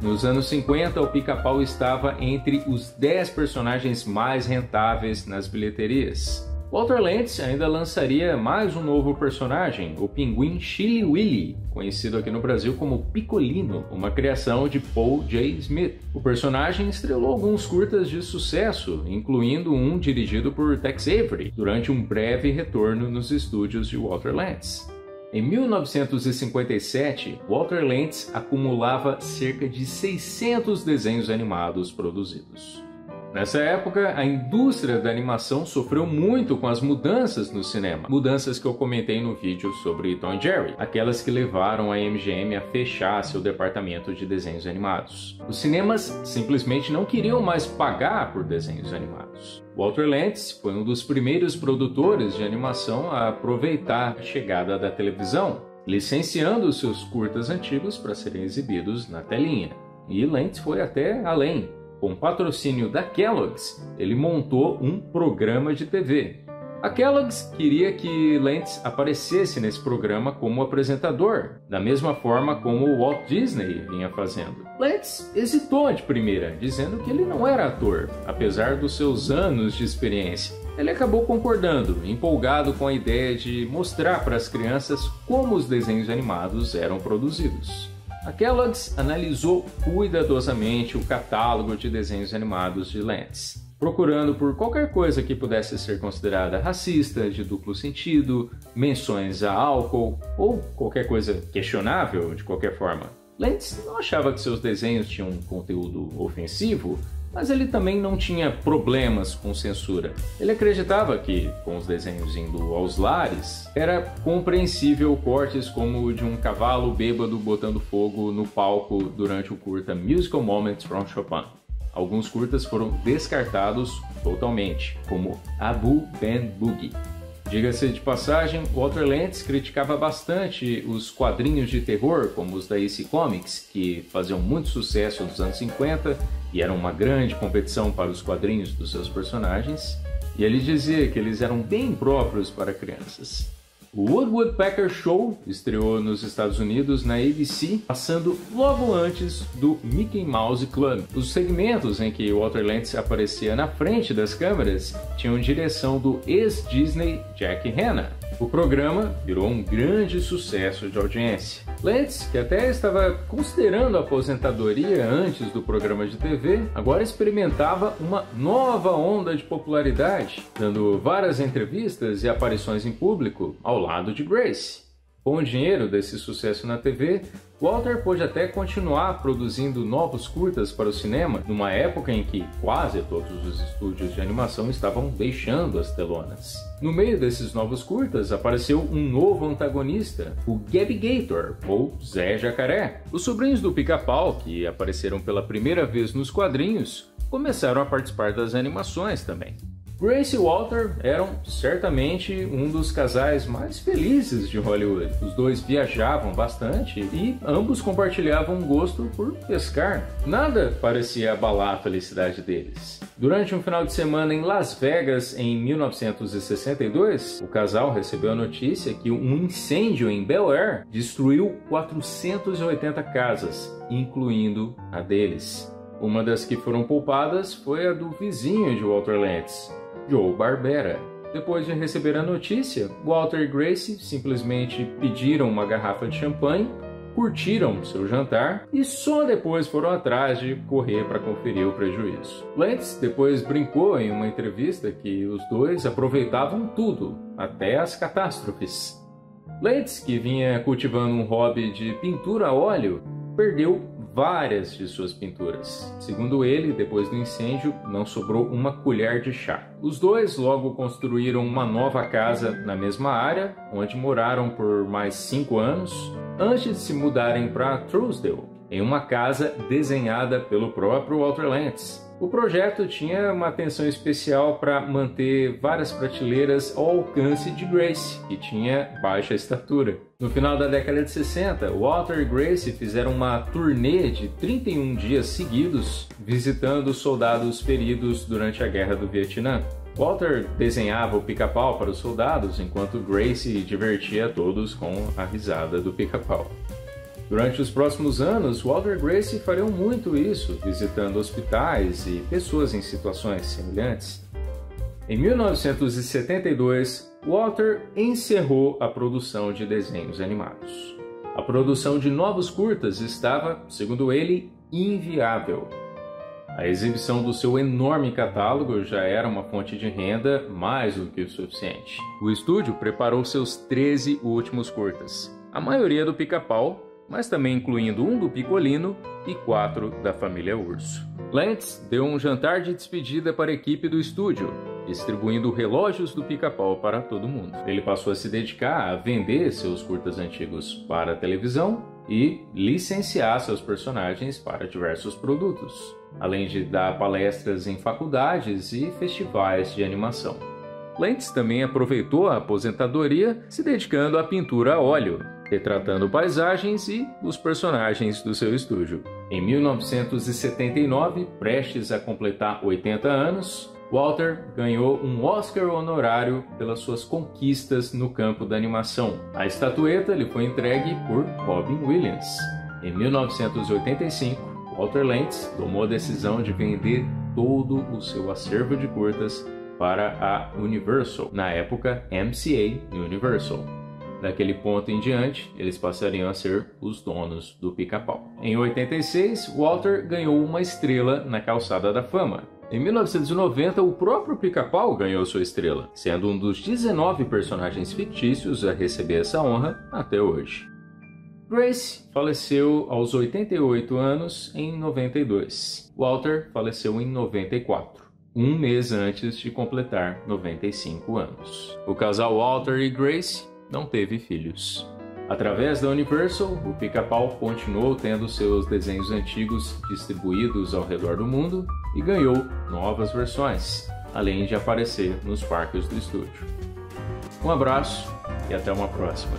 Nos anos 50, o Pica-Pau estava entre os 10 personagens mais rentáveis nas bilheterias. Walter Lentz ainda lançaria mais um novo personagem, o Pinguim Chili Willy, conhecido aqui no Brasil como Picolino, uma criação de Paul J. Smith. O personagem estrelou alguns curtas de sucesso, incluindo um dirigido por Tex Avery, durante um breve retorno nos estúdios de Walter Lentz. Em 1957, Walter Lentz acumulava cerca de 600 desenhos animados produzidos. Nessa época, a indústria da animação sofreu muito com as mudanças no cinema. Mudanças que eu comentei no vídeo sobre Tom e Jerry, aquelas que levaram a MGM a fechar seu departamento de desenhos animados. Os cinemas simplesmente não queriam mais pagar por desenhos animados. Walter Lentz foi um dos primeiros produtores de animação a aproveitar a chegada da televisão, licenciando seus curtas antigos para serem exibidos na telinha. E Lentz foi até além. Com patrocínio da Kellogg's, ele montou um programa de TV. A Kellogg's queria que Lentz aparecesse nesse programa como apresentador, da mesma forma como o Walt Disney vinha fazendo. Lentz hesitou de primeira, dizendo que ele não era ator, apesar dos seus anos de experiência. Ele acabou concordando, empolgado com a ideia de mostrar para as crianças como os desenhos animados eram produzidos. A Kellogg's analisou cuidadosamente o catálogo de desenhos animados de Lentz, procurando por qualquer coisa que pudesse ser considerada racista, de duplo sentido, menções a álcool ou qualquer coisa questionável de qualquer forma. Lentz não achava que seus desenhos tinham um conteúdo ofensivo, mas ele também não tinha problemas com censura. Ele acreditava que, com os desenhos indo aos lares, era compreensível cortes como o de um cavalo bêbado botando fogo no palco durante o curta Musical Moments from Chopin. Alguns curtas foram descartados totalmente, como Abu Ben Boogie. Diga-se de passagem, Walter Lentz criticava bastante os quadrinhos de terror, como os da EC Comics, que faziam muito sucesso nos anos 50 e eram uma grande competição para os quadrinhos dos seus personagens, e ele dizia que eles eram bem próprios para crianças. O Woodpecker Show estreou nos Estados Unidos na ABC, passando logo antes do Mickey Mouse Club. Os segmentos em que Walter Lentz aparecia na frente das câmeras tinham direção do ex-Disney Jack Hanna. O programa virou um grande sucesso de audiência. Lentz, que até estava considerando a aposentadoria antes do programa de TV, agora experimentava uma nova onda de popularidade, dando várias entrevistas e aparições em público ao lado de Grace. Com o dinheiro desse sucesso na TV, Walter pôde até continuar produzindo novos curtas para o cinema, numa época em que quase todos os estúdios de animação estavam deixando as telonas. No meio desses novos curtas apareceu um novo antagonista, o Gabigator, ou Zé Jacaré. Os sobrinhos do Pica-Pau, que apareceram pela primeira vez nos quadrinhos, começaram a participar das animações também. Grace e Walter eram certamente um dos casais mais felizes de Hollywood. Os dois viajavam bastante e ambos compartilhavam um gosto por pescar. Nada parecia abalar a felicidade deles. Durante um final de semana em Las Vegas, em 1962, o casal recebeu a notícia que um incêndio em Bel Air destruiu 480 casas, incluindo a deles. Uma das que foram poupadas foi a do vizinho de Walter Lentz, Joe Barbera. Depois de receber a notícia, Walter e Grace simplesmente pediram uma garrafa de champanhe, curtiram seu jantar e só depois foram atrás de correr para conferir o prejuízo. Lentz depois brincou em uma entrevista que os dois aproveitavam tudo, até as catástrofes. Lentz, que vinha cultivando um hobby de pintura a óleo, perdeu várias de suas pinturas. Segundo ele, depois do incêndio, não sobrou uma colher de chá. Os dois logo construíram uma nova casa na mesma área, onde moraram por mais 5 anos, antes de se mudarem para Trousdale, em uma casa desenhada pelo próprio Walter Lentz. O projeto tinha uma atenção especial para manter várias prateleiras ao alcance de Grace, que tinha baixa estatura. No final da década de 60, Walter e Grace fizeram uma turnê de 31 dias seguidos, visitando soldados feridos durante a Guerra do Vietnã. Walter desenhava o pica-pau para os soldados, enquanto Grace divertia todos com a risada do pica-pau. Durante os próximos anos, Walter e Grace fariam muito isso, visitando hospitais e pessoas em situações semelhantes. Em 1972, Walter encerrou a produção de desenhos animados. A produção de novos curtas estava, segundo ele, inviável. A exibição do seu enorme catálogo já era uma fonte de renda mais do que o suficiente. O estúdio preparou seus 13 últimos curtas, a maioria do Pica-Pau, mas também incluindo um do Picolino e 4 da família Urso. Lentz deu um jantar de despedida para a equipe do estúdio, distribuindo relógios do Pica-Pau para todo mundo. Ele passou a se dedicar a vender seus curtas antigos para a televisão e licenciar seus personagens para diversos produtos, além de dar palestras em faculdades e festivais de animação. Lentz também aproveitou a aposentadoria se dedicando à pintura a óleo, retratando paisagens e os personagens do seu estúdio. Em 1979, prestes a completar 80 anos, Walter ganhou um Oscar honorário pelas suas conquistas no campo da animação. A estatueta lhe foi entregue por Robin Williams. Em 1985, Walter Lantz tomou a decisão de vender todo o seu acervo de curtas para a Universal, na época MCA Universal. Daquele ponto em diante, eles passariam a ser os donos do Pica-Pau. Em 86, Walter ganhou uma estrela na Calçada da Fama. Em 1990, o próprio Pica-Pau ganhou sua estrela, sendo um dos 19 personagens fictícios a receber essa honra até hoje. Grace faleceu aos 88 anos em 92. Walter faleceu em 94. Um mês antes de completar 95 anos. O casal Walter e Grace não teve filhos. Através da Universal, o Pica-Pau continuou tendo seus desenhos antigos distribuídos ao redor do mundo e ganhou novas versões, além de aparecer nos parques do estúdio. Um abraço e até uma próxima.